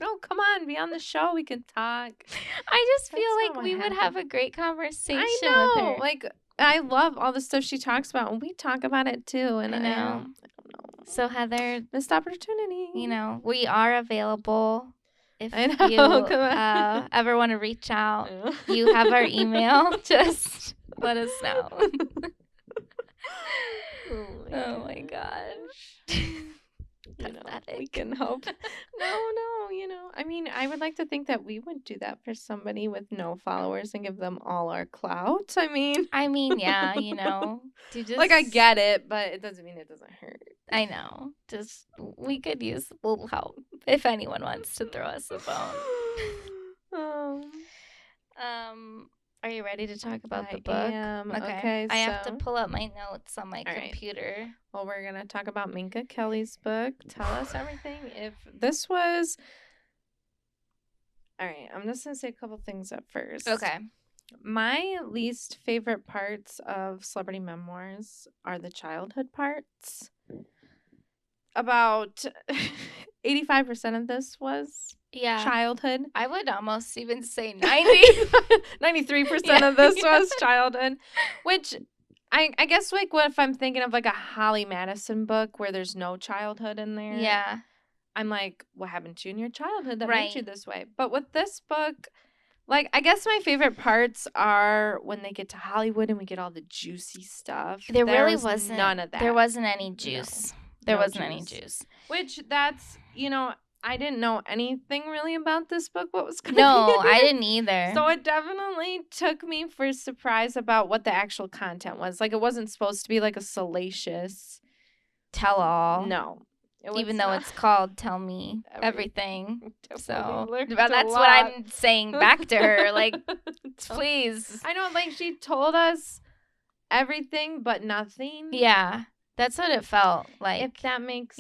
Oh, come on, be on the show. We can talk. I just feel like we would have a great conversation with her. I love all the stuff she talks about, and we talk about it too. And I know. I don't know. So Heather, missed opportunity. We are available. If you ever want to reach out, you have our email. Just let us know. Oh my gosh. We can hope. No. I mean, I would like to think that we would do that for somebody with no followers and give them all our clout. I mean, yeah, I get it, but it doesn't mean it doesn't hurt. I know. Just we could use a little help if anyone wants to throw us a bone. Are you ready to talk about the book? I am. Okay, I have to pull up my notes on my computer. Right. Well, we're going to talk about Minka Kelly's book. Tell us everything. If this was... All right, I'm just going to say a couple things up first. Okay. My least favorite parts of celebrity memoirs are the childhood parts. About 85% of this was... childhood. I would almost even say 93% of this was childhood, which I guess what if I'm thinking of a Holly Madison book where there's no childhood in there. Yeah. I'm like, what happened to you in your childhood that made you this way? But with this book, I guess my favorite parts are when they get to Hollywood and we get all the juicy stuff. There really wasn't none of that. There wasn't any juice. There wasn't any juice. Which that's, I didn't know anything really about this book, what was going No, I didn't either. So it definitely took me for surprise about what the actual content was. It wasn't supposed to be a salacious tell-all. No. Even though it's called Tell Me Everything. So that's what I'm saying back to her. Please. I know, she told us everything but nothing. Yeah. That's what it felt like. If that makes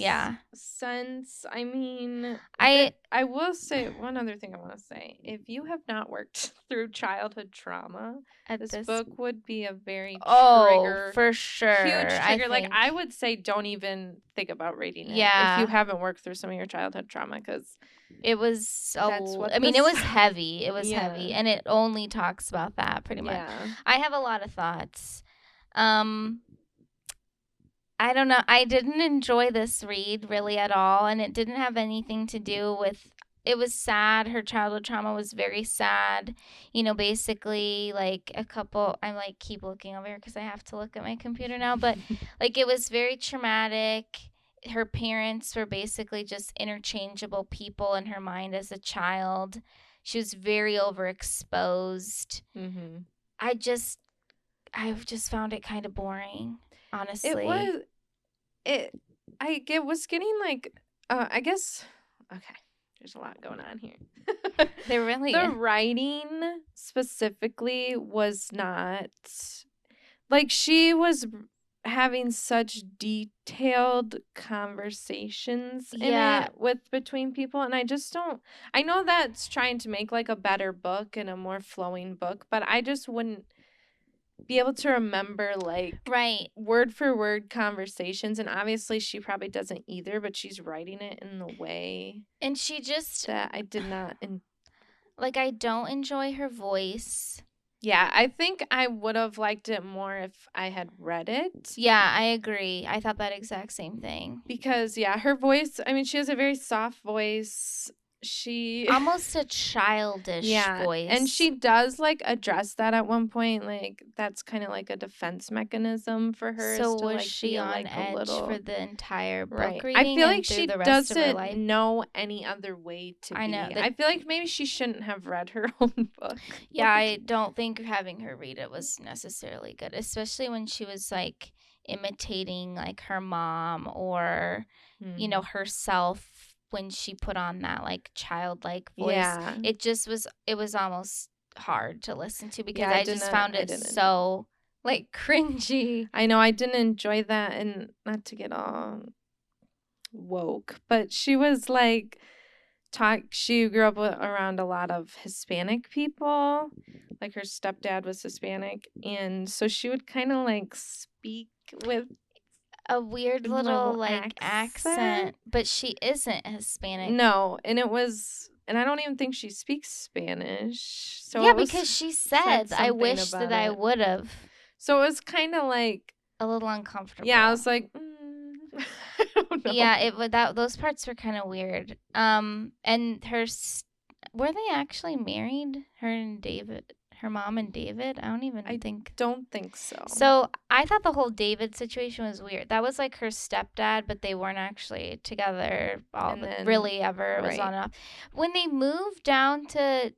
sense. I mean, I will say one other thing I want to say. If you have not worked through childhood trauma, this book would be a very trigger. For sure. Huge trigger. I would say don't even think about reading it if you haven't worked through some of your childhood trauma because it was it was heavy. It was heavy. And it only talks about that pretty much. Yeah. I have a lot of thoughts. I don't know. I didn't enjoy this read really at all, and it didn't have anything to do with. It was sad. Her childhood trauma was very sad. Basically, a couple. I'm keep looking over here because I have to look at my computer now. But it was very traumatic. Her parents were basically just interchangeable people in her mind as a child. She was very overexposed. Mm-hmm. I just found it kind of boring. Honestly, it was. It was getting I guess. Okay, there's a lot going on here. There really the writing specifically was not she was having such detailed conversations in it between people, and I just don't. I know that's trying to make a better book and a more flowing book, but I just wouldn't be able to remember word for word conversations, and obviously she probably doesn't either, but she's writing it in the way and she just that I did not I don't enjoy her voice. Yeah, I think I would have liked it more if I had read it. Yeah, I agree. I thought that exact same thing. Because her voice, I mean, she has a very soft voice. she almost a childish voice. And she does like address that at one point. Like that's kind of like a defense mechanism for her. So to, was like, she feel, on like, edge a little... for the entire book Right. reading? I feel and like through she the rest of her life? doesn't know any other way to I be. know. I feel like maybe she shouldn't have read her own book. Yeah, I don't think having her read it was necessarily good, especially when she was like imitating like her mom or you know herself when she put on that like childlike voice. Yeah. It was almost hard to listen to because Yeah, I just found it so like cringy. I know, I didn't enjoy that, and not to get all woke, but she was like she grew up around a lot of Hispanic people. Like her stepdad was Hispanic, and so she would kind of like speak with a weird little like accent, but she isn't Hispanic. No, and I don't even think she speaks Spanish. So yeah, because she said I wish that I would have. So it was kind of like a little uncomfortable. Yeah, I was like, I don't know. Yeah, those parts were kind of weird. And were they actually married? Her mom and David? I don't think so. So I thought the whole David situation was weird. That was like her stepdad, but they weren't actually together really ever. It was on and off. When they moved down to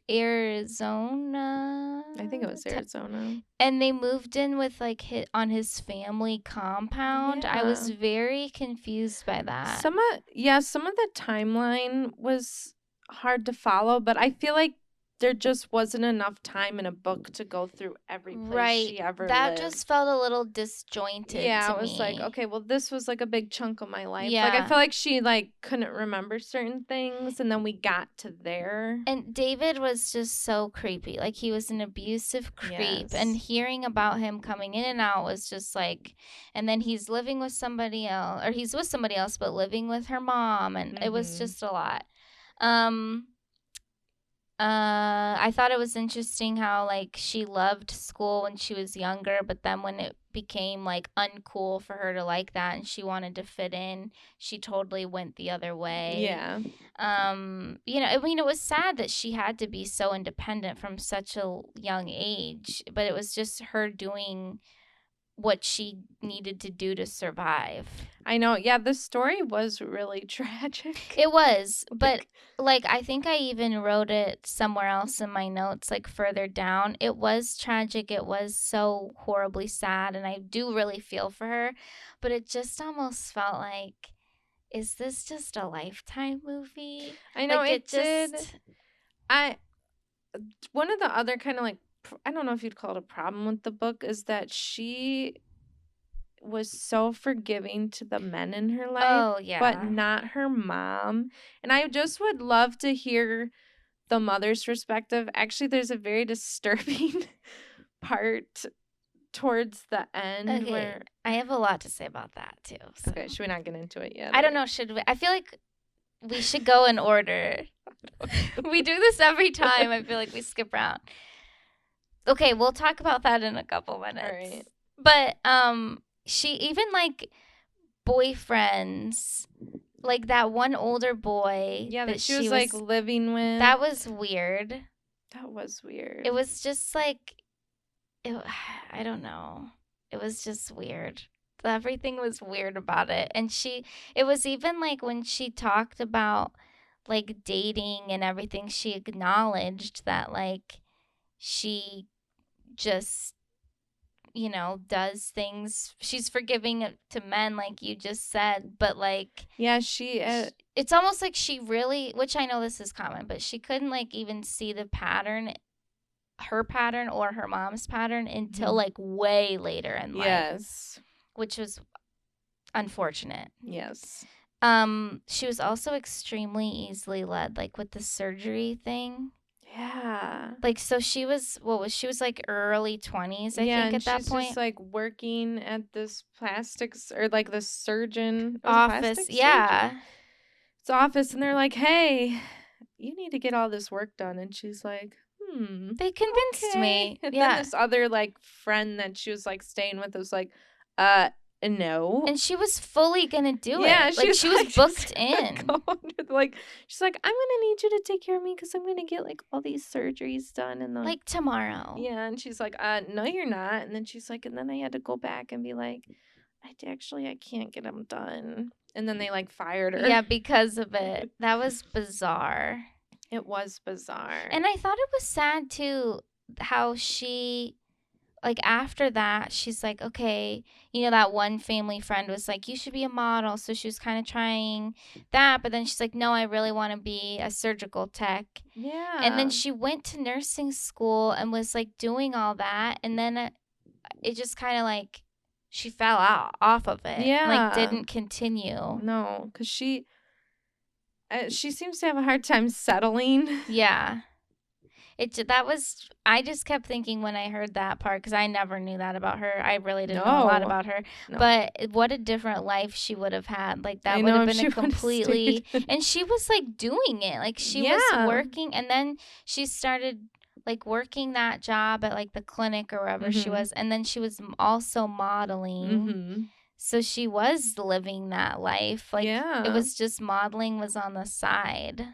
Arizona, I think it was Arizona, and they moved in with like on his family compound. I was very confused by that. Some of the timeline was hard to follow, but I feel like there just wasn't enough time in a book to go through every place she ever lived. That just felt a little disjointed to me. Yeah, I was like, okay, well, this was like a big chunk of my life. Yeah. Like, I feel like she like couldn't remember certain things, and then we got to there. And David was just so creepy. Like, he was an abusive creep. And hearing about him coming in and out was just like, and then he's living with somebody else, or he's with somebody else, but living with her mom. And it was just a lot. I thought it was interesting how like she loved school when she was younger, but then when it became like uncool for her to like that and she wanted to fit in, she totally went the other way. Yeah. It was sad that she had to be so independent from such a young age, but it was just her doing what she needed to do to survive. I know. Yeah, the story was really tragic. It was, but like I think I even wrote it somewhere else in my notes, like further down. It was tragic. It was so horribly sad, and I do really feel for her, but it just almost felt like, is this just a Lifetime movie? I know, like, it did. One of the other kind of like, I don't know if you'd call it a problem with the book, is that she was so forgiving to the men in her life, but not her mom. And I just would love to hear the mother's perspective. Actually, there's a very disturbing part towards the end where I have a lot to say about that too. So. Okay, should we not get into it yet? I don't know, should we? I feel like we should go in order. We do this every time. I feel like we skip around. Okay, we'll talk about that in a couple minutes. All right. But she even like boyfriends, like that one older boy. Yeah, that she was like living with. That was weird. That was weird. It was just like, I don't know. It was just weird. Everything was weird about it. And it was even like when she talked about like dating and everything, she acknowledged that like she just, does things. She's forgiving to men, like you just said, but like, yeah, it's almost like she really, which I know this is common, but she couldn't like even see the pattern, her pattern or her mom's pattern until like way later in life. Yes. Which was unfortunate. Yes. She was also extremely easily led, like with the surgery thing. Yeah. Like, so she was like early 20s, I think, at that point. She's just like working at this plastics or like the surgeon office. Yeah. It's office, and they're like, hey, you need to get all this work done. And she's like, they convinced me. And then this other like friend that she was like staying with was like, and no. And she was fully gonna do it. Like, she was booked in. Like, she's like, I'm gonna need you to take care of me because I'm gonna get like all these surgeries done and like tomorrow. Yeah, and she's like, no, you're not. And then she's like, and then I had to go back and be like, I can't get them done. And then they like fired her. Yeah, because of it. That was bizarre. It was bizarre. And I thought it was sad too how she, like, after that, she's like, okay, you know, that one family friend was like, you should be a model. So she was kind of trying that. But then she's like, no, I really want to be a surgical tech. Yeah. And then she went to nursing school and was like doing all that. And then it just kind of like, she fell off of it. Yeah. Like, didn't continue. No, because she seems to have a hard time settling. Yeah. I just kept thinking when I heard that part, because I never knew that about her. I really didn't know a lot about her. No. But what a different life she would have had. Like, that would have been a completely... And she was, like, doing it. Like, she was working. And then she started, like, working that job at, like, the clinic or wherever she was. And then she was also modeling. So she was living that life. Like, it was just modeling was on the side.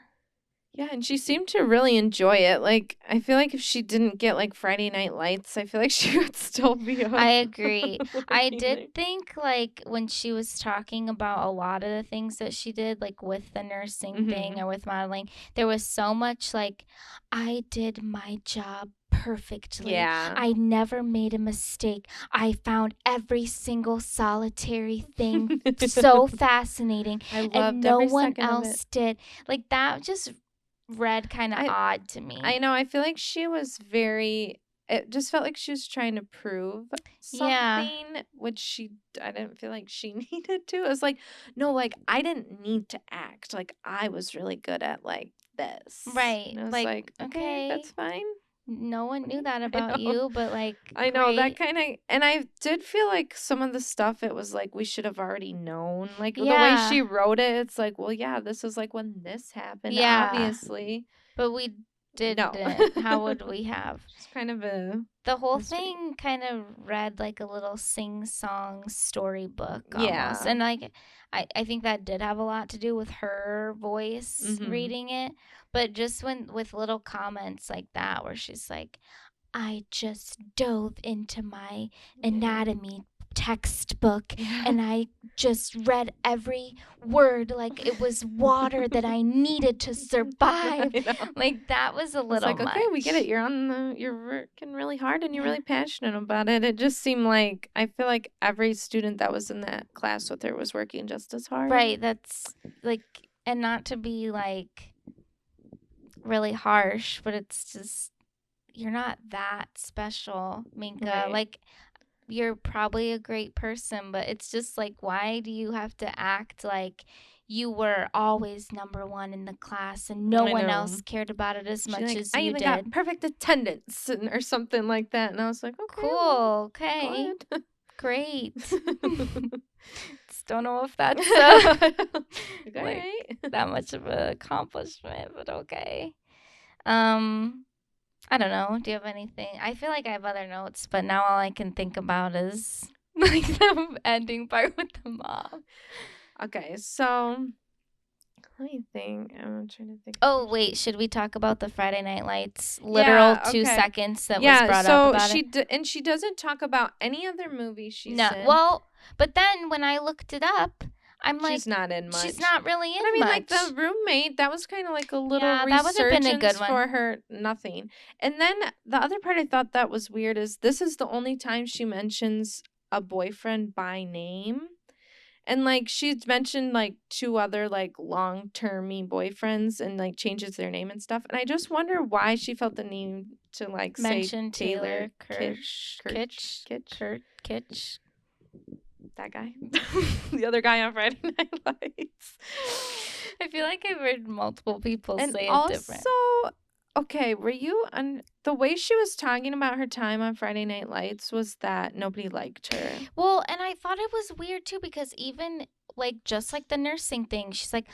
Yeah, and she seemed to really enjoy it. Like, I feel like if she didn't get, like, Friday Night Lights, I feel like she would still be on. I agree. I did think, like, when she was talking about a lot of the things that she did, like, with the nursing thing or with modeling, there was so much, like, I did my job perfectly. Yeah. I never made a mistake. I found every single solitary thing so fascinating. I loved and no every one second else did. Like, that just read kind of odd to me. I know. I feel like she was it just felt like she was trying to prove something, which I didn't feel like she needed to. It was like, no, like, I didn't need to act. Like, I was really good at, like, this. Right. And I was like, okay, that's fine. No one knew that about you, but, like, I know that kind of, and I did feel like some of the stuff, it was like we should have already known. Like, the way she wrote it, it's like, well, yeah, this is like when this happened, obviously. But we didn't. No. How would we have? It's kind of the whole thing kind of read like a little sing-song storybook almost. And, like, I think that did have a lot to do with her voice reading it. But just with little comments like that where she's like, I just dove into my anatomy textbook and I just read every word like it was water that I needed to survive. Like, that was a little like, much. Okay, we get it. You're working really hard and you're really passionate about it. It just seemed like, I feel like every student that was in that class with her was working just as hard. Right. That's like, and not to be like really harsh, but it's just, you're not that special, Minka. Right. Like, you're probably a great person, but it's just like, why do you have to act like you were always number one in the class and no one else cared about it as much as you did? I even got perfect attendance or something like that. And I was like, okay. Cool. Okay. Great. Don't know if that's that much of an accomplishment, but okay. I don't know. Do you have anything? I feel like I have other notes, but now all I can think about is like the ending part with the mom. Okay, so let me think. I'm trying to think. Oh, wait. Should we talk about the Friday Night Lights literal 2 seconds that was brought up about it? And she doesn't talk about any other movie she's in. Well, but then when I looked it up, I'm like, she's not in much. She's not really in much. I mean, like, the roommate, that was kind of like a little resurgence that would have been a good one. For her. Nothing. And then the other part I thought that was weird is this is the only time she mentions a boyfriend by name. And, like, she's mentioned, like, 2 other, like, long-termy boyfriends and, like, changes their name and stuff. And I just wonder why she felt the need to, like, mention say Taylor Kitsch. That guy. The other guy on Friday Night Lights. I feel like I've heard multiple people say it different. Also, okay, were you on the way she was talking about her time on Friday Night Lights was that nobody liked her. Well, and I thought it was weird too because even like just like the nursing thing, she's like,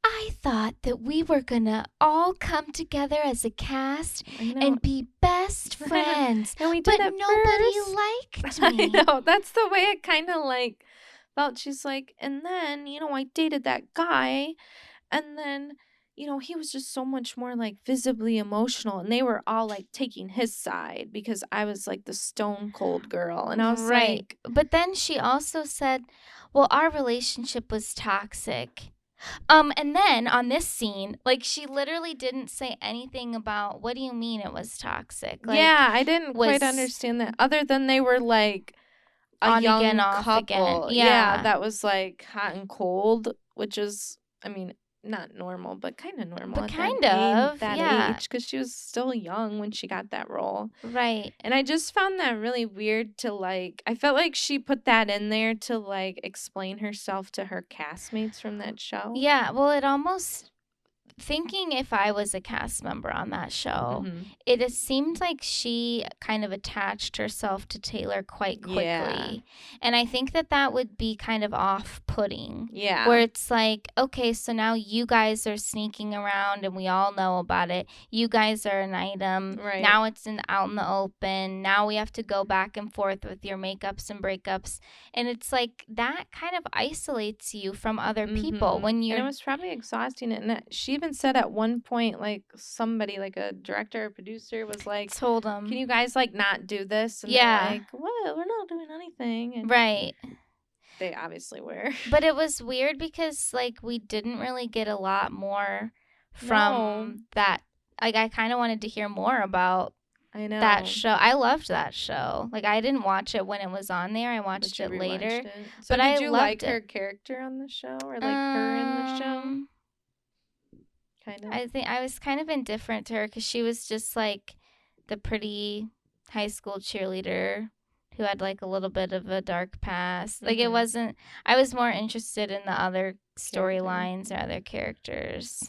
I thought that we were gonna all come together as a cast and be best friends, and we but did nobody first. liked I me. know. That's the way it kind of like felt. She's like, and then, I dated that guy, and then, he was just so much more like visibly emotional, and they were all like taking his side because I was like the stone cold girl. And I was like, but then she also said, well, our relationship was toxic. And then on this scene, like, she literally didn't say anything about, what do you mean it was toxic? Like, yeah, I didn't quite understand that, other than they were like a on young again, off couple. again. Yeah, that was like hot and cold, which is, I mean, not normal, but kind of normal but at kind that of, yeah. age, because she was still young when she got that role. Right. And I just found that really weird to like, I felt like she put that in there to like explain herself to her castmates from that show. Yeah, well, it almost, thinking if I was a cast member on that show, it has seemed like she kind of attached herself to Taylor quite quickly. Yeah. And I think that would be kind of off-putting. Yeah. Where it's like, okay, so now you guys are sneaking around and we all know about it. You guys are an item. Right. Now it's out in the open. Now we have to go back and forth with your makeups and breakups. And it's like, that kind of isolates you from other people when you're... And it was probably exhausting. And she even said at one point, like, somebody, like a director or producer, was like, told them, can you guys like not do this? And they're like, what? We're not doing anything. And right. They obviously were. But it was weird because like we didn't really get a lot more from that. Like, I kind of wanted to hear more about that show. I loved that show. Like, I didn't watch it when it was on there. I watched it later. So but did you like her character on the show, or like her in the show? Kind of. I think I was kind of indifferent to her because she was just like the pretty high school cheerleader who had like a little bit of a dark past. Like, it wasn't, I was more interested in the other storylines or other characters.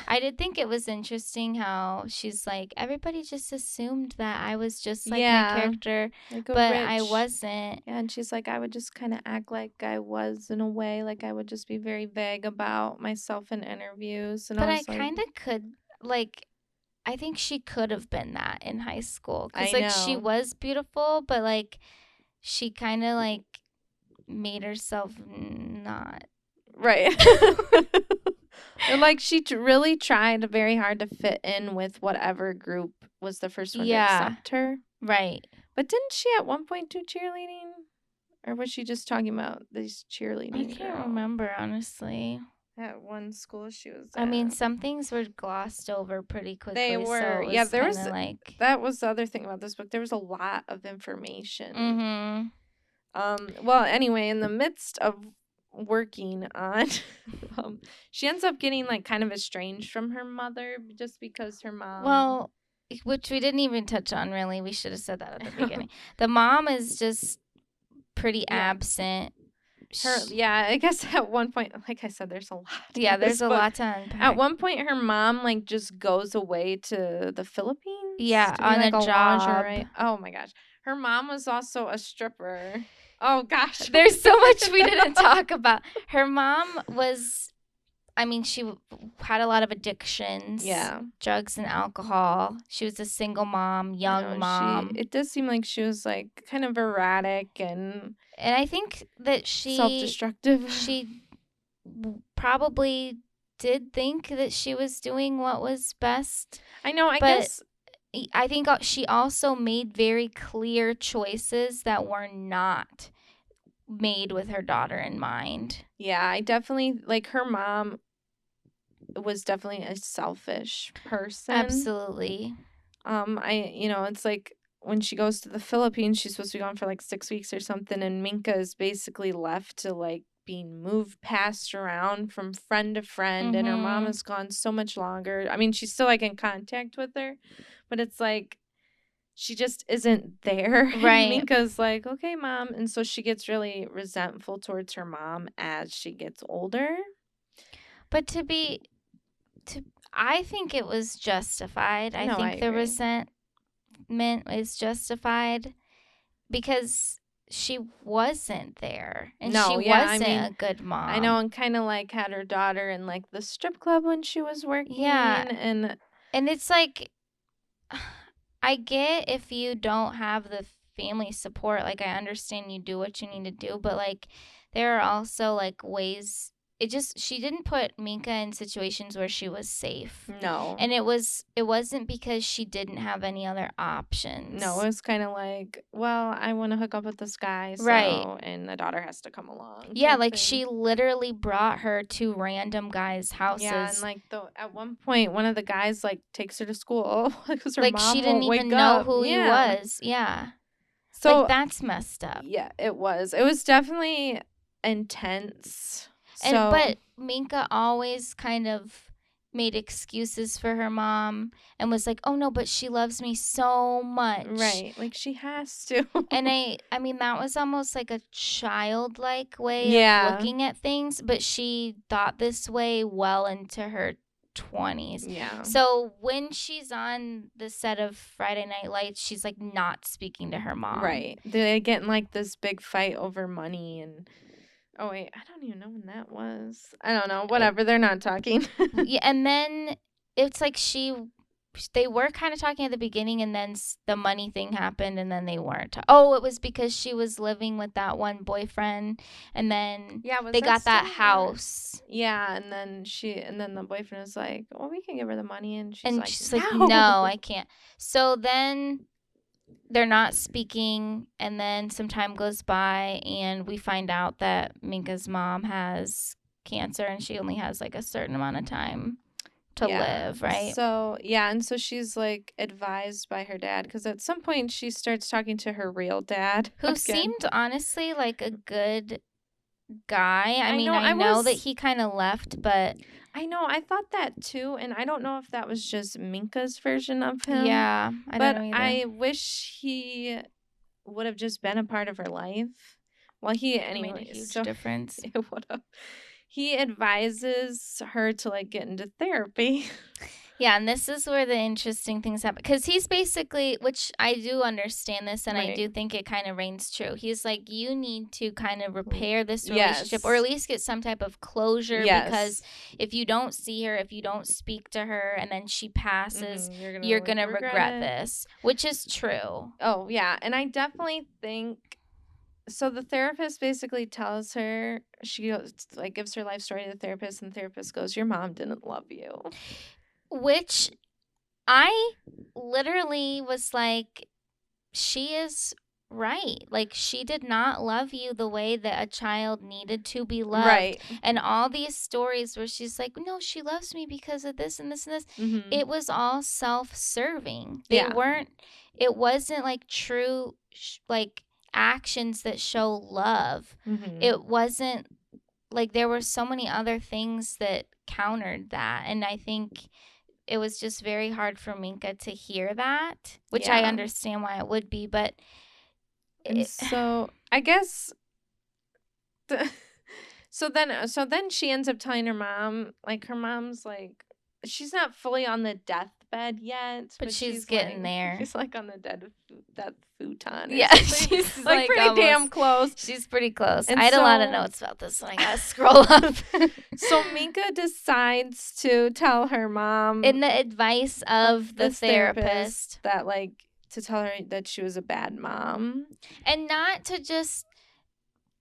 I did think it was interesting how she's like, everybody just assumed that I was just like my character, like but I wasn't. Yeah, and she's like, I would just kind of act like I was in a way, like I would just be very vague about myself in interviews. And but I kind of could, like, I think she could have been that in high school. Because, like, she was beautiful, but, like, she kind of, like, made herself not. Right. Or, like, she really tried very hard to fit in with whatever group was the first one to accept her. Right. But didn't she at one point do cheerleading? Or was she just talking about these cheerleading I can't remember, honestly. At one school she was at. I mean, some things were glossed over pretty quickly. They were. So there was like... That was the other thing about this book. There was a lot of information. Well, anyway, in the midst of working on she ends up getting like kind of estranged from her mother just because her mom... Well, which we didn't even touch on, really. We should have said that at the beginning. The mom is just pretty absent. I guess at one point, like I said, there's a lot. Yeah, there's a lot to unpack. At one point, her mom like just goes away to the Philippines. Yeah, on like a job. Lingerie. Oh my gosh, her mom was also a stripper. Oh gosh, there's so much we didn't talk about. Her mom was, I mean, she had a lot of addictions. Yeah, drugs and alcohol. She was a single mom, young mom. It does seem like she was like kind of erratic and I think that she self-destructive. She probably did think that she was doing what was best. I know. I guess I think she also made very clear choices that were not made with her daughter in mind. Yeah, I definitely, like, her mom was definitely a selfish person. Absolutely. It's like when she goes to the Philippines, she's supposed to be gone for like 6 weeks or something, and Minka is basically left to like being moved, passed around from friend to friend, and her mom is gone so much longer. I mean, she's still like in contact with her, but it's like she just isn't there. Right. And Minka's like, okay, mom. And so she gets really resentful towards her mom as she gets older. But I think it was justified. I think the resentment is justified because she wasn't there, and No, she yeah, wasn't a good mom. I know, and kind of like had her daughter in like the strip club when she was working. Yeah, and it's like, I get if you don't have the family support, like I understand you do what you need to do, but like there are also like ways. She didn't put Minka in situations where she was safe. No. And it wasn't because she didn't have any other options. No, it was kind of like, well, I want to hook up with this guy, so, right, and the daughter has to come along. Yeah, like she literally brought her to random guys' houses. Yeah, and like at one point, one of the guys like takes her to school because her like mom she didn't won't even wake know up. who he was. Yeah. So like that's messed up. Yeah, it was. It was definitely intense. But Minka always kind of made excuses for her mom and was like, "Oh no, but she loves me so much." Right, like she has to. And I mean that was almost like a childlike way of looking at things, but she thought this way well into her 20s. Yeah. So when she's on the set of Friday Night Lights, she's like not speaking to her mom. Right. They get in like this big fight over money and oh wait, I don't even know when that was. I don't know. Whatever, they're not talking. Yeah, and then it's like they were kind of talking at the beginning, and then the money thing happened, and then they weren't. It was because she was living with that one boyfriend, and then they got that house. Yeah, and then the boyfriend was like, "Well, we can give her the money," and she's like, "No, I can't." So then they're not speaking, and then some time goes by, and we find out that Minka's mom has cancer, and she only has like a certain amount of time to live, right? So, and so she's like advised by her dad because at some point she starts talking to her real dad, who seemed honestly like a good guy. I mean, I know that he kind of left, but I know, I thought that too, and I don't know if that was just Minka's version of him. Yeah, I don't know either. I wish he would have just been a part of her life. Well, he made a huge difference. It would have. He advises her to like get into therapy. Yeah, and this is where the interesting things happen. Because he's basically, which I do understand this, and I do think it kind of reigns true. He's like, you need to kind of repair this relationship, or at least get some type of closure. Because if you don't see her, if you don't speak to her, and then she passes, you're gonna regret this, which is true. Oh, yeah. And I definitely think... So the therapist basically tells her, she goes, like gives her life story to the therapist, and the therapist goes, "Your mom didn't love you." Which I literally was like, she is right. Like, she did not love you the way that a child needed to be loved. Right. And all these stories where she's like, no, she loves me because of this and this and this. It was all self-serving. It wasn't like true, like actions that show love. It wasn't like, there were so many other things that countered that. And I think it was just very hard for Minka to hear that, which I understand why it would be, but... So, I guess... So then she ends up telling her mom, like, her mom's, like... She's not fully on the deathbed yet, but she's getting there. She's, like, on the death futon. Yeah, she's like pretty almost, damn close. She's pretty close. And I had a lot of notes about this one. I gotta scroll up. So Minka decides to tell her mom, in the advice of the therapist, that like to tell her that she was a bad mom, and not to just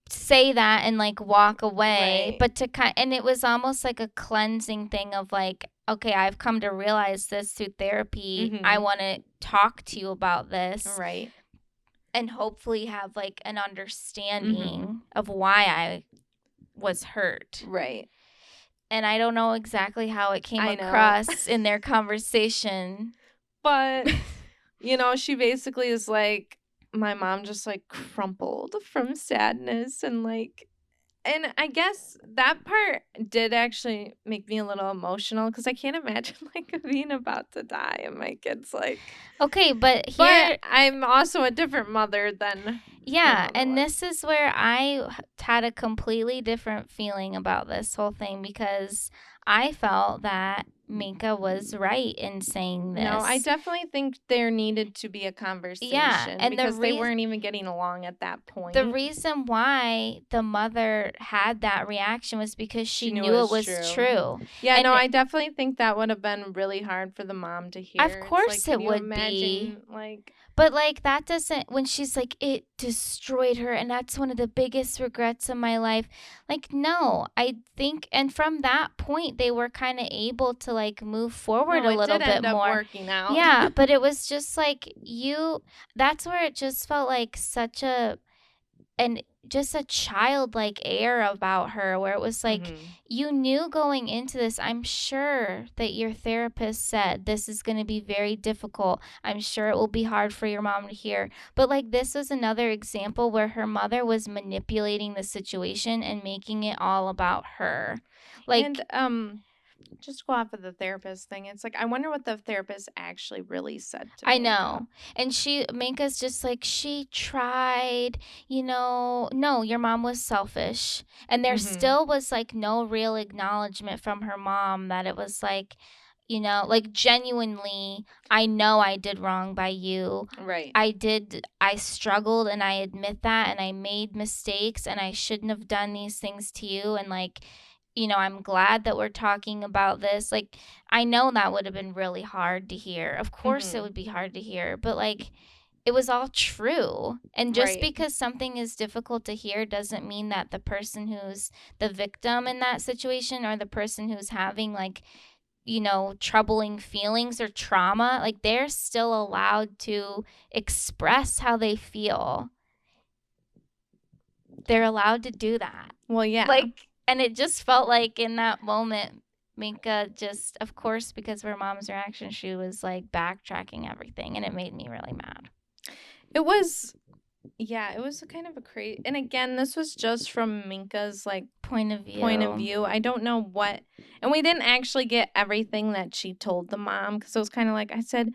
say that and like walk away, but to and it was almost like a cleansing thing of like, okay, I've come to realize this through therapy. I want to talk to you about this, right? And hopefully have like an understanding of why I was hurt, right? And I don't know exactly how it came across in their conversation, but you know, she basically is like, my mom just like crumpled from sadness, and I guess that part did actually make me a little emotional because I can't imagine like being about to die and my kid's like, okay, but I'm also a different mother than and this is where I had a completely different feeling about this whole thing, because I felt that Minka was right in saying this. No, I definitely think there needed to be a conversation and because they weren't even getting along at that point. The reason why the mother had that reaction was because she knew it was true. Yeah, and I definitely think that would have been really hard for the mom to hear. Of course it would be. But, like, that doesn't, when she's like, it destroyed her, and that's one of the biggest regrets of my life. Like, no, I think, and from that point, they were kind of able to, like, move forward a little bit more. It did end up working out. Yeah, but it was just like, that's where it just felt like just a childlike air about her, where it was like, you knew going into this, I'm sure that your therapist said this is going to be very difficult. I'm sure it will be hard for your mom to hear. But, like, this was another example where her mother was manipulating the situation and making it all about her. Like, and just go off of the therapist thing. It's like, I wonder what the therapist actually really said to Minka. I know. And Minka's just like, she tried, no, your mom was selfish. And there still was, like, no real acknowledgement from her mom that it was like, like, genuinely, I know I did wrong by you. Right. I struggled, and I admit that, and I made mistakes, and I shouldn't have done these things to you. And, like, I'm glad that we're talking about this. Like, I know that would have been really hard to hear. Of course it would be hard to hear, but, like, it was all true. And just because something is difficult to hear doesn't mean that the person who's the victim in that situation, or the person who's having, like, troubling feelings or trauma, like, they're still allowed to express how they feel. They're allowed to do that. Well, yeah. Like, and it just felt like in that moment, Minka just, of course, because of her mom's reaction, she was, like, backtracking everything, and it made me really mad. It was kind of a crazy, and again, this was just from Minka's, like, point of view. I don't know what, and we didn't actually get everything that she told the mom, because it was kind of like, I said,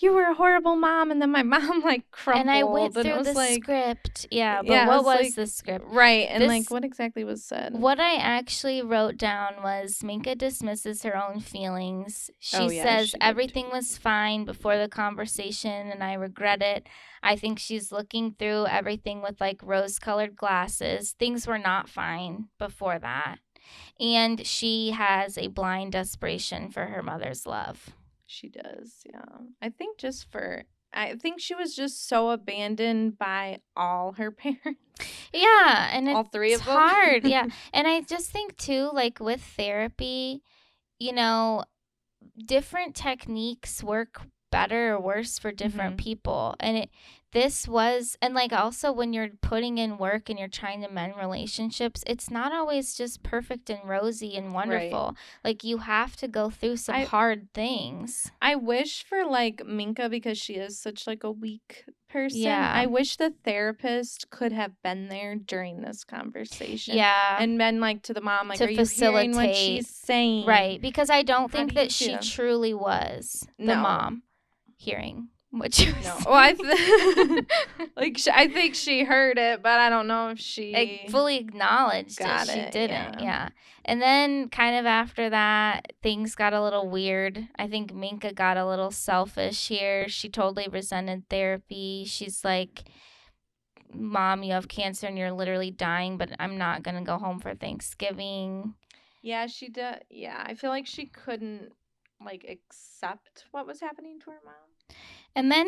you were a horrible mom, and then my mom, like, crumpled, and I went through the script. Yeah, but what was the script? Right, and like, what exactly was said? What I actually wrote down was, Minka dismisses her own feelings. She says everything was fine before the conversation, and I regret it. I think she's looking through everything with, like, rose-colored glasses. Things were not fine before that. And she has a blind desperation for her mother's love. She does, yeah. I think she was just so abandoned by all her parents. Yeah, and all three of them. It's hard, yeah. And I just think, too, like, with therapy, different techniques work better or worse for different people. And and, like, also when you're putting in work and you're trying to mend relationships, it's not always just perfect and rosy and wonderful. Right. Like, you have to go through some hard things. I wish for, like, Minka, because she is such, like, a weak person. Yeah. I wish the therapist could have been there during this conversation. Yeah. And been, like, to the mom, like, are you hearing what she's saying? Right. Because I don't think that she truly was the mom hearing what she was saying. Well, I think she heard it, but I don't know if she fully acknowledged it. She didn't, yeah. And then kind of after that, things got a little weird. I think Minka got a little selfish here. She totally resented therapy. She's like, Mom, you have cancer and you're literally dying, but I'm not going to go home for Thanksgiving. Yeah, she did. Yeah, I feel like she couldn't, like, accept what was happening to her mom. And then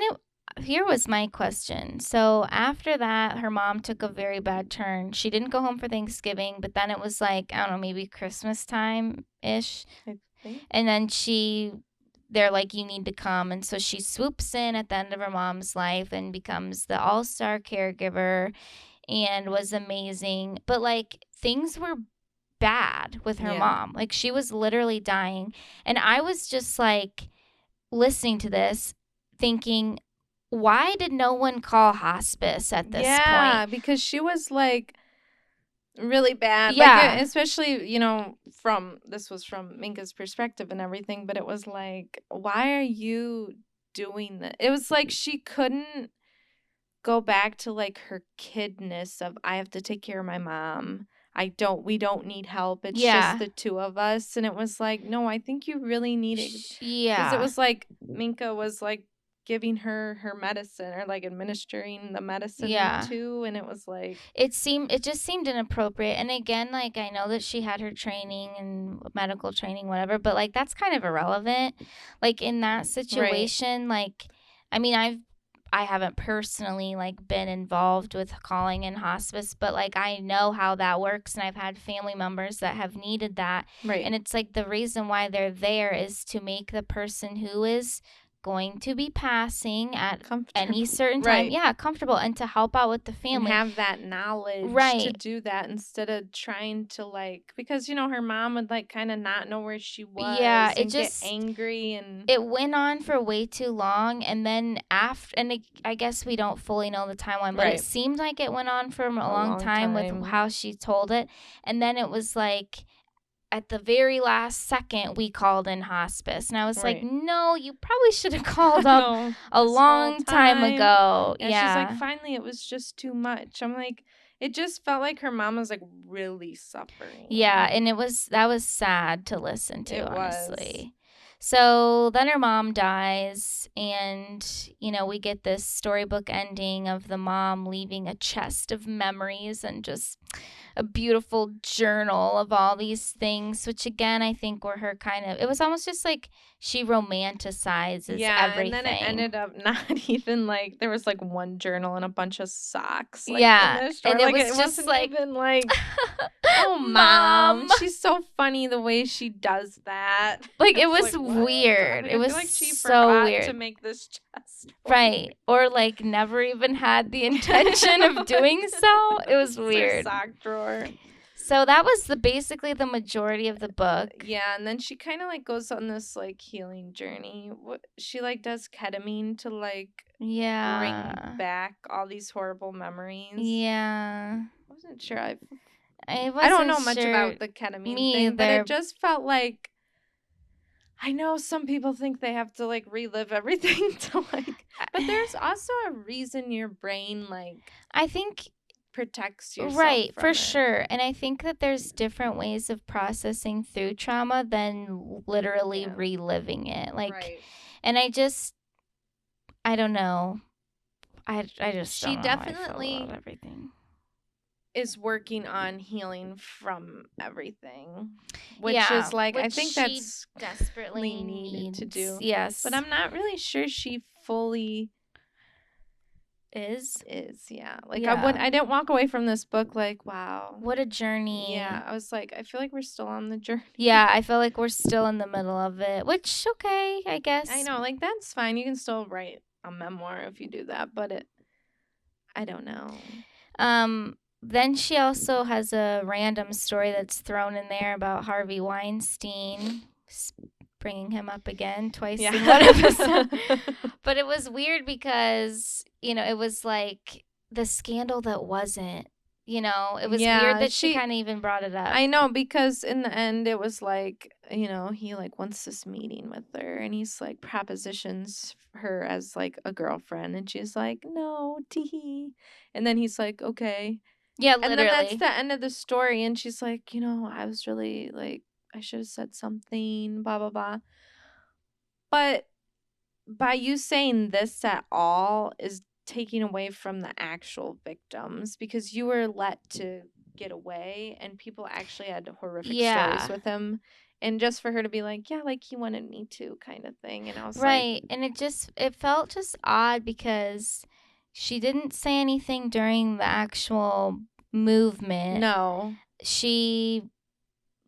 here was my question. So after that, her mom took a very bad turn. She didn't go home for Thanksgiving, but then it was like, I don't know, maybe Christmas time-ish. I think. And then they're like, you need to come. And so she swoops in at the end of her mom's life and becomes the all-star caregiver and was amazing. But, like, things were bad with her mom. Like, she was literally dying. And I was just, like, listening to this, thinking, why did no one call hospice at this point? Yeah, because she was, like, really bad. Yeah. Like, especially, this was from Minka's perspective and everything, but it was like, why are you doing this? It was like she couldn't go back to, like, her kidness of, I have to take care of my mom. we don't need help. It's Yeah. just the two of us. And it was like, no, I think you really need it. Because it was like Minka was like giving her medicine or like administering the medicine too. And it was like, it just seemed inappropriate. And again, like, I know that she had her training and medical training, whatever, but like that's kind of irrelevant. Like in that situation, like, I mean, I haven't personally like been involved with calling in hospice, but like I know how that works, and I've had family members that have needed that. And it's like the reason why they're there is to make the person who is going to be passing at any certain time comfortable, and to help out with the family and have that knowledge to do that, instead of trying to like, because you know her mom would like kind of not know where she was and get angry, and it went on for way too long. And then after, and I guess we don't fully know the timeline, but it seemed like it went on for a long time with how she told it. And then it was like at the very last second, we called in hospice. And I was like, no, you probably should have called up a long time ago. And she's like, finally, it was just too much. I'm like, it just felt like her mom was like really suffering. Yeah, and that was sad to listen to, honestly. So then her mom dies, and, you know, we get this storybook ending of the mom leaving a chest of memories and just a beautiful journal of all these things, which again, I think were her kind of, it was almost just like she romanticizes everything. And then it ended up not even like, there was like one journal and a bunch of socks. Like, in this story. And like, it was just wasn't like, even like, oh, mom. She's so funny the way she does that. Like, it was like, weird. It was like she so weird to make this chest. Right. Or like never even had the intention of doing so. It was weird. Sock drawer. So that was basically the majority of the book. Yeah, and then she kind of like goes on this like healing journey. She like does ketamine to like bring back all these horrible memories. Yeah. I wasn't sure. I I don't know much about the ketamine thing, but it just felt like, I know some people think they have to like relive everything to like, but there's also a reason your brain like, I think, protects yourself. Right, for sure. And I think that there's different ways of processing through trauma than literally reliving it. Like, and I don't know. I just she don't know definitely how I feel about everything. Is working on healing from everything, which is like, I think that's desperately needed to do. Yes, but I'm not really sure she fully is. Yeah, like I didn't walk away from this book like, wow, what a journey. Yeah, I was like, I feel like we're still on the journey. Yeah, I feel like we're still in the middle of it, which, okay, I guess. I know, like, that's fine. You can still write a memoir if you do that, but I don't know. Then she also has a random story that's thrown in there about Harvey Weinstein, bringing him up again twice in one episode. But it was weird because, you know, it was like the scandal that wasn't, you know, it was weird that she kind of even brought it up. I know, because in the end it was like, you know, he like wants this meeting with her, and he's like propositions her as like a girlfriend, and she's like, no, teehee. And then he's like, okay. Yeah, literally. And then that's the end of the story, and she's like, you know, I was really like, I should have said something, blah, blah, blah. But by you saying this at all is taking away from the actual victims, because you were let to get away, and people actually had horrific stories with him. And just for her to be like, yeah, like he wanted me to, kind of thing. And I was right. And it felt just odd because she didn't say anything during the actual movement. No. She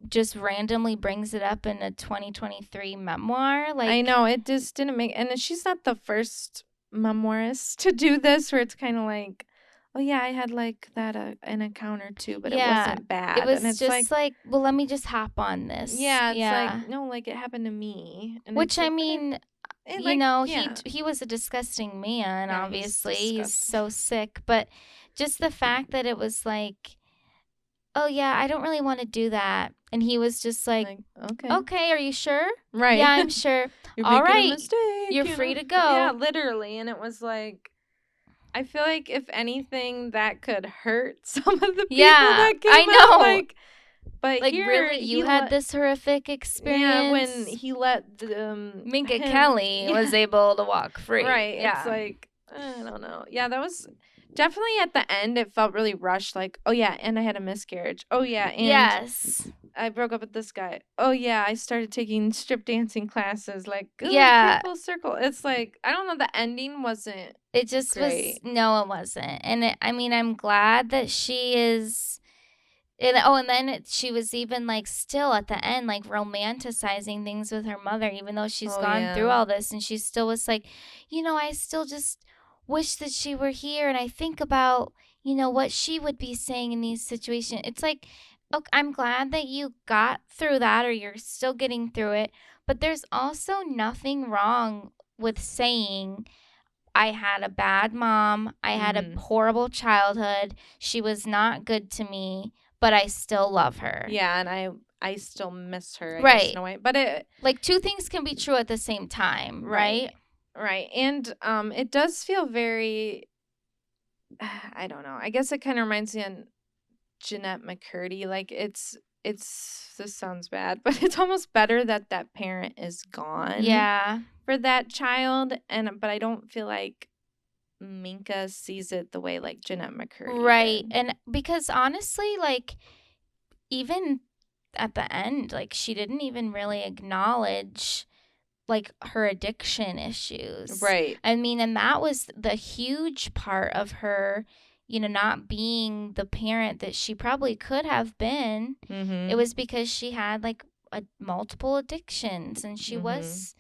just randomly brings it up in a 2023 memoir. Like, I know, it just didn't make, and she's not the first memoirist to do this, where it's kind of like, oh yeah, I had like that an encounter too, but it wasn't bad. It was, and it's just like, well, let me just hop on this. Yeah, it's like, no, like it happened to me. And which, I mean, you know, he was a disgusting man, Yeah, obviously. He's so sick. But just the fact that it was like, oh, yeah, I don't really want to do that. And he was just like, okay, are you sure? Right. Yeah, I'm sure. You're all making right. a mistake, You're free to go. Yeah, literally. And it was like, I feel like if anything, that could hurt some of the people that came I know. out. But like, here, really, you had this horrific experience? Yeah, when he let Minka Kelly was able to walk free. Right. Yeah. It's like, I don't know. Yeah, that was definitely at the end. It felt really rushed. Like, oh, yeah, and I had a miscarriage. Oh, yeah, and yes. I broke up with this guy. Oh, yeah, I started taking strip dancing classes. Like, yeah. full circle. It's like, I don't know. The ending wasn't It just great. No, it wasn't. And I'm glad that she is. And then she was even like still at the end, like romanticizing things with her mother, even though she's gone through all this, and she still was like, I still just wish that she were here, and I think about, what she would be saying in these situations. It's like, okay, I'm glad that you got through that, or you're still getting through it, but there's also nothing wrong with saying, I had a bad mom, I had a horrible childhood, she was not good to me, but I still love her. Yeah, and I still miss her, right. guess, in a way. But it, like, two things can be true at the same time, right? Right. And it does feel very, I don't know. I guess it kind of reminds me of Jeanette McCurdy. Like, it's this sounds bad, but it's almost better that parent is gone. Yeah. For that child, but I don't feel like Minka sees it the way like Jeanette McCurdy right did. And because honestly, like, even at the end, like, she didn't even really acknowledge like her addiction issues, right? I mean, and that was the huge part of her, not being the parent that she probably could have been. It was because she had like multiple addictions, and she was,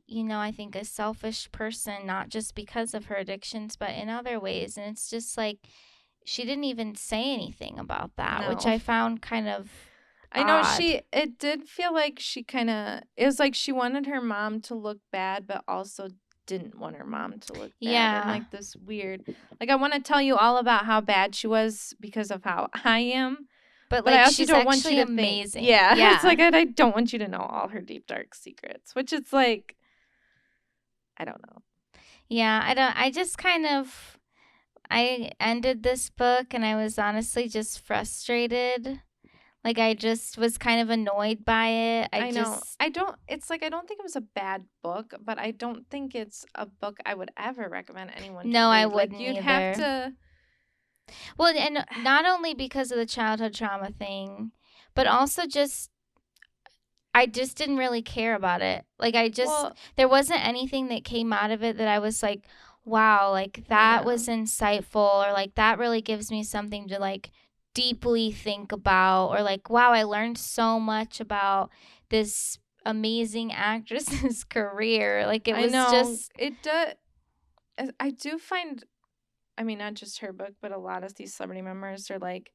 I think, a selfish person, not just because of her addictions, but in other ways. And it's just like, she didn't even say anything about that, which I found kind of I know odd. It did feel like she kind of, it was like she wanted her mom to look bad, but also didn't want her mom to look bad. Yeah. And like this weird, like, I want to tell you all about how bad she was because of how I am. But like, I also she's don't want you to amazing. think. Yeah. It's like, I don't want you to know all her deep, dark secrets, which it's like, I don't know. Yeah, I just kind of, I ended this book and I was honestly just frustrated. Like, I just was kind of annoyed by it. I know. It's like, I don't think it was a bad book, but I don't think it's a book I would ever recommend anyone to read. No, I wouldn't like, you'd either. have to. Well, and not only because of the childhood trauma thing, but also just, I just didn't really care about it. Like, there wasn't anything that came out of it that I was like, wow, like, that was insightful, or like, that really gives me something to like deeply think about, or like, wow, I learned so much about this amazing actress's career. Like, it was just, it does. I do find, I mean, not just her book, but a lot of these celebrity members are like,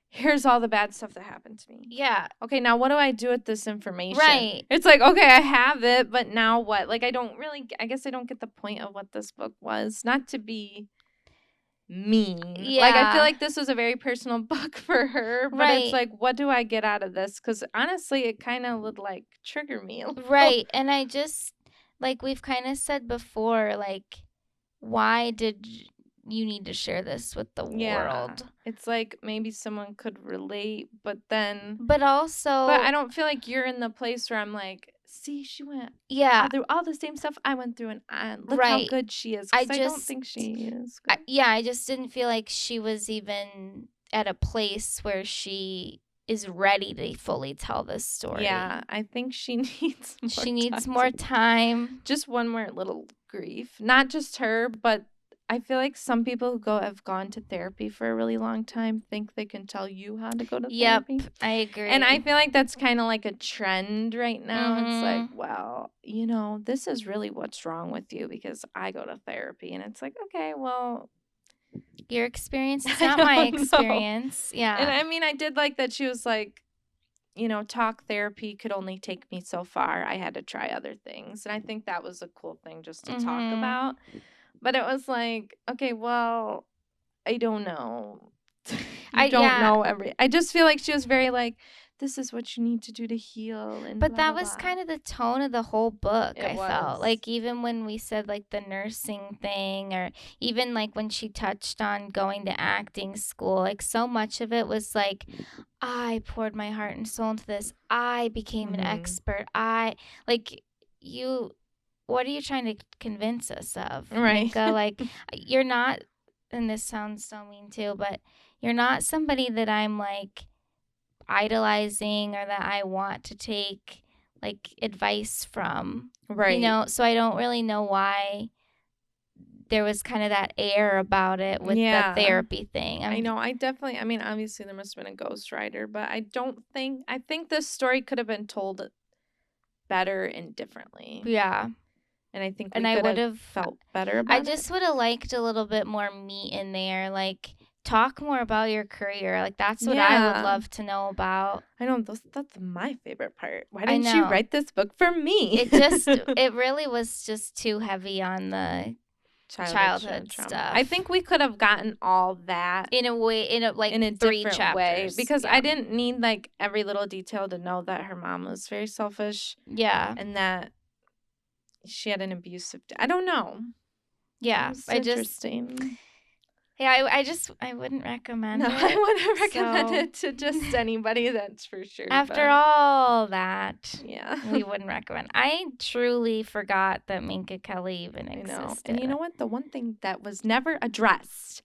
here's all the bad stuff that happened to me. Yeah. Okay, now what do I do with this information? Right. It's like, okay, I have it, but now what? Like, I guess I don't get the point of what this book was. Not to be mean. Yeah. Like, I feel like this was a very personal book for her, but Right. it's like, what do I get out of this? Because honestly, it kind of would like trigger me a little. Right. And I just, like we've kind of said before, like, why did you need to share this with the world? It's like maybe someone could relate, but then, but also, but I don't feel like you're in the place where I'm like, see, she went through all the same stuff I went through, and look how good she is. I don't think she is good. I just didn't feel like she was even at a place where she is ready to fully tell this story. Yeah, I think she needs more time. Just one more little grief. Not just her, but I feel like some people who have gone to therapy for a really long time think they can tell you how to go to therapy. Yep, I agree. And I feel like that's kind of like a trend right now. It's like, well, this is really what's wrong with you because I go to therapy. And it's like, okay, well, your experience is not my experience. Yeah. And I mean, I did like that she was like, talk therapy could only take me so far. I had to try other things. And I think that was a cool thing just to talk about. But it was like, okay, well, I don't know. I don't know I just feel like she was very like, this is what you need to do to heal. And but blah, that blah, was blah. kind of the tone of the whole book. It I was. felt like even when we said like the nursing thing, or even like when she touched on going to acting school, like so much of it was like, I poured my heart and soul into this. I became an expert. What are you trying to convince us of, Right. Minka? Like, you're not, and this sounds so mean too, but you're not somebody that I'm like idolizing or that I want to take like advice from. Right. You know, so I don't really know why there was kind of that air about it with the therapy thing. I know. I mean, obviously there must have been a ghostwriter, but I think this story could have been told better and differently. Yeah. And I think we could have felt better about it. I just would have liked a little bit more meat in there. Like, talk more about your career. Like, that's what I would love to know about. I know. That's my favorite part. Why didn't you write this book for me? It really was just too heavy on the childhood stuff. I think we could have gotten all that in a way, in a 3 different chapters. way, because I didn't need like every little detail to know that her mom was very selfish. Yeah. And that she had an abusive I don't know. Yeah. Interesting. I wouldn't recommend it. I wouldn't recommend it to just anybody, that's for sure. After all that, yeah, we wouldn't recommend. I truly forgot that Minka Kelly even existed. I know. And you know what? The one thing that was never addressed,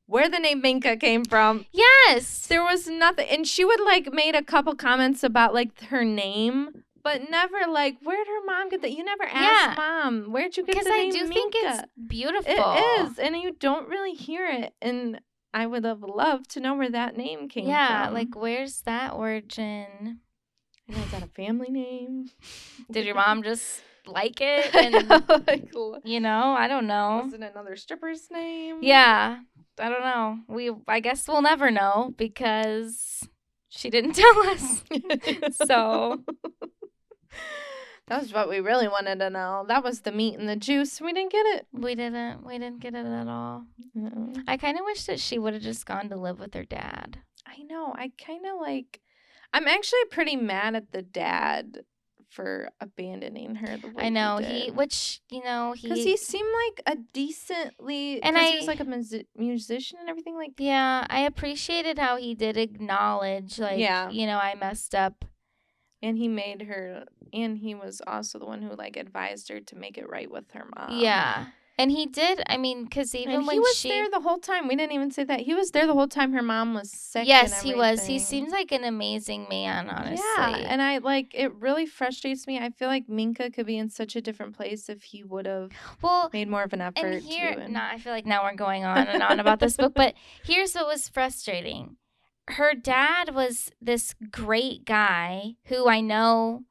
where the name Minka came from. Yes. There was nothing. And she would like made a couple comments about like her name, but never like, where'd her mom get that? You never asked Mom, where'd you get the name Minka? Because I do think it's beautiful. It is. And you don't really hear it. And I would have loved to know where that name came from. Yeah, like where's that origin? Is that a family name? Did your mom just like it? And, you know, I don't know. Was it another stripper's name? Yeah, I don't know. I guess we'll never know because she didn't tell us. So that was what we really wanted to know. That was the meat and the juice. We didn't get it. We didn't get it at all. No. I kind of wish that she would have just gone to live with her dad. I know. I'm actually pretty mad at the dad for abandoning her the way I know. he did. Because he seemed like a decently, because he was like a musician and everything like. Yeah, I appreciated how he did acknowledge, like, I messed up. And he made her, and he was also the one who like advised her to make it right with her mom. Yeah. And he did, I mean, because even when he was there the whole time. We didn't even say that. He was there the whole time her mom was sick. Yes, he was. He seems like an amazing man, honestly. Yeah, and it really frustrates me. I feel like Minka could be in such a different place if he would have made more of an effort. I feel like now we're going on and on about this book, but here's what was frustrating. Her dad was this great guy who I know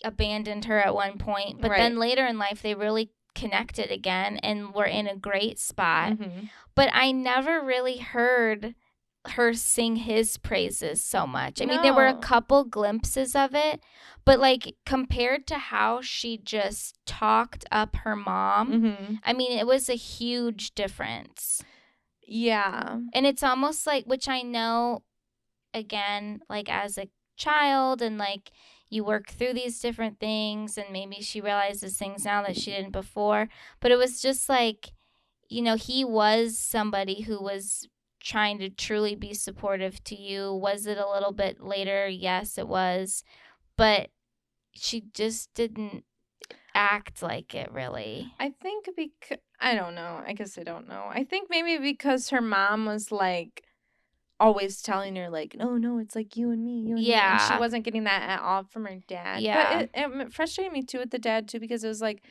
abandoned her at one point, but then later in life they really connected again and were in a great spot. Mm-hmm. But I never really heard her sing his praises so much. I mean, there were a couple glimpses of it, but like compared to how she just talked up her mom, I mean, it was a huge difference. Yeah. And it's almost like, which I know, again, like as a child and like you work through these different things and maybe she realizes things now that she didn't before, but it was just like, he was somebody who was trying to truly be supportive to you. Was it a little bit later? Yes, it was, but she just didn't act like it really. I think I don't know. I guess I don't know. I think maybe because her mom was like always telling her like, no, it's like you and me, me. And she wasn't getting that at all from her dad. Yeah. But it frustrated me too with the dad too, because it was like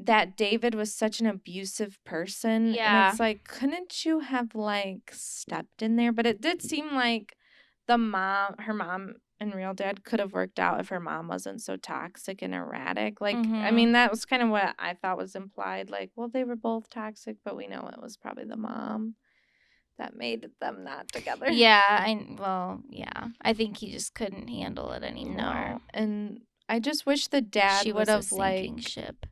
that David was such an abusive person. Yeah. And it's like, couldn't you have like stepped in there? But it did seem like her mom and real dad could have worked out if her mom wasn't so toxic and erratic. Like, I mean, that was kind of what I thought was implied. Like, well, they were both toxic, but we know it was probably the mom that made them not together. Yeah, I think he just couldn't handle it anymore. No. And I just wish the dad would have like ship.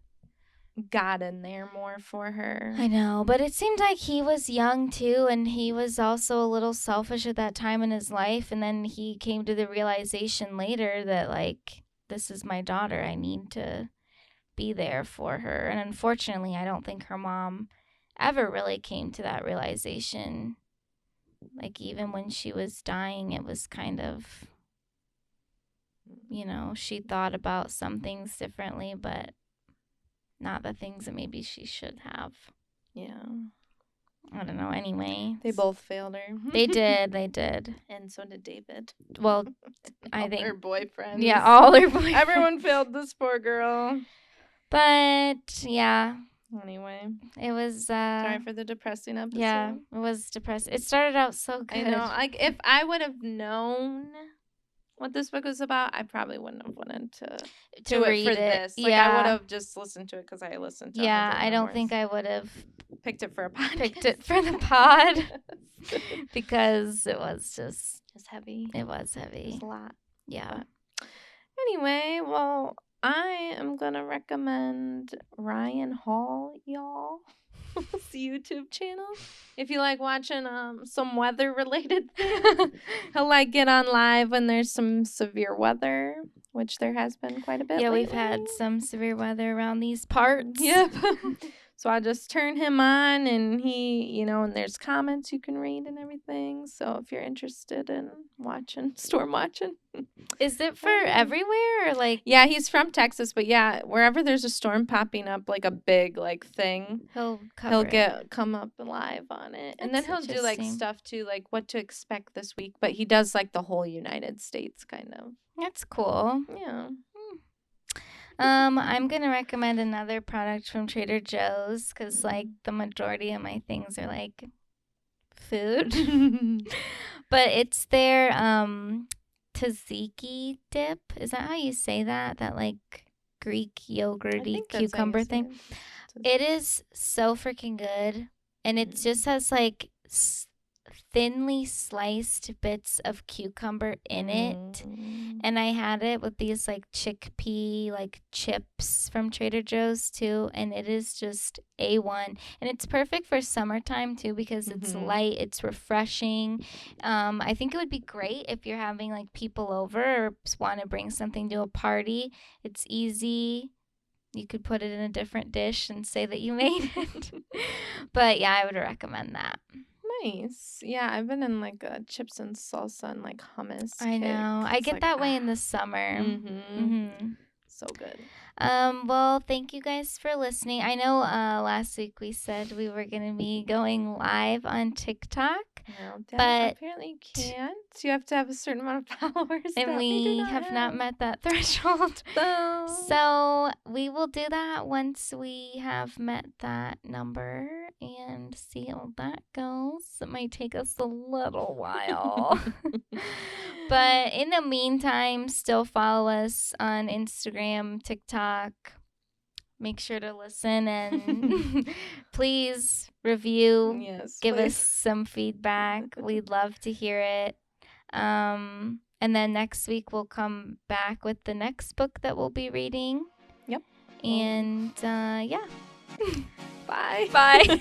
got in there more for her. I know, but it seemed like he was young too, and he was also a little selfish at that time in his life, and then he came to the realization later that, like, this is my daughter, I need to be there for her. And unfortunately, I don't think her mom ever really came to that realization. Like, even when she was dying, it was kind of, you know, she thought about some things differently, but not the things that maybe she should have. Yeah. I don't know. Anyway. They both failed her. They did. And so did David. Well, I think. All her boyfriends. Yeah, all her boyfriends. Everyone failed this poor girl. But, yeah. Anyway. It was. Sorry for the depressing episode. Yeah, it was depressing. It started out so good. I know. Like, if I would have known what this book was about, I probably wouldn't have wanted to read it for this. Like, I would have just listened to it because I listened to it. Yeah, I don't think I would have picked it for a podcast. Picked it for the pod because it was just... It was heavy. It was heavy. It was a lot. Yeah. But anyway, well, I am going to recommend Ryan Hall, y'all. YouTube channel. If you like watching some weather related things, he'll like get on live when there's some severe weather, which there has been quite a bit. Yeah, lately. we've had some severe weather around these parts. Yep. So I just turn him on, and he, you know, and there's comments you can read and everything. So if you're interested in storm watching. Is it for everywhere or like? Yeah, he's from Texas, but yeah, wherever there's a storm popping up, like a big like thing, he'll come up live on it. And then he'll do like stuff too, like what to expect this week. But he does like the whole United States kind of. That's cool. Yeah. I'm going to recommend another product from Trader Joe's because, like, the majority of my things are, like, food. But it's their Tzatziki dip. Is that how you say that? That, like, Greek yogurty cucumber thing? It is so freaking good. And it just has, like, thinly sliced bits of cucumber in it. And I had it with these like chickpea like chips from Trader Joe's too, and it is just A1. And it's perfect for summertime too because it's light, it's refreshing. I think it would be great if you're having like people over or want to bring something to a party. It's easy. You could put it in a different dish and say that you made it. But yeah, I would recommend that. Nice. Yeah, I've been in like chips and salsa and like hummus. I know. I get like, that way in the summer. So good. Well, thank you guys for listening. I know last week we said we were going to be going live on TikTok. No, but apparently you can't. You have to have a certain amount of followers. And we have not met that threshold. So we will do that once we have met that number and see how that goes. It might take us a little while. But in the meantime, still follow us on Instagram, TikTok. Make sure to listen and please review. Yes, give us some feedback. We'd love to hear it. And then next week we'll come back with the next book that we'll be reading. Yep. And yeah. Bye. Bye.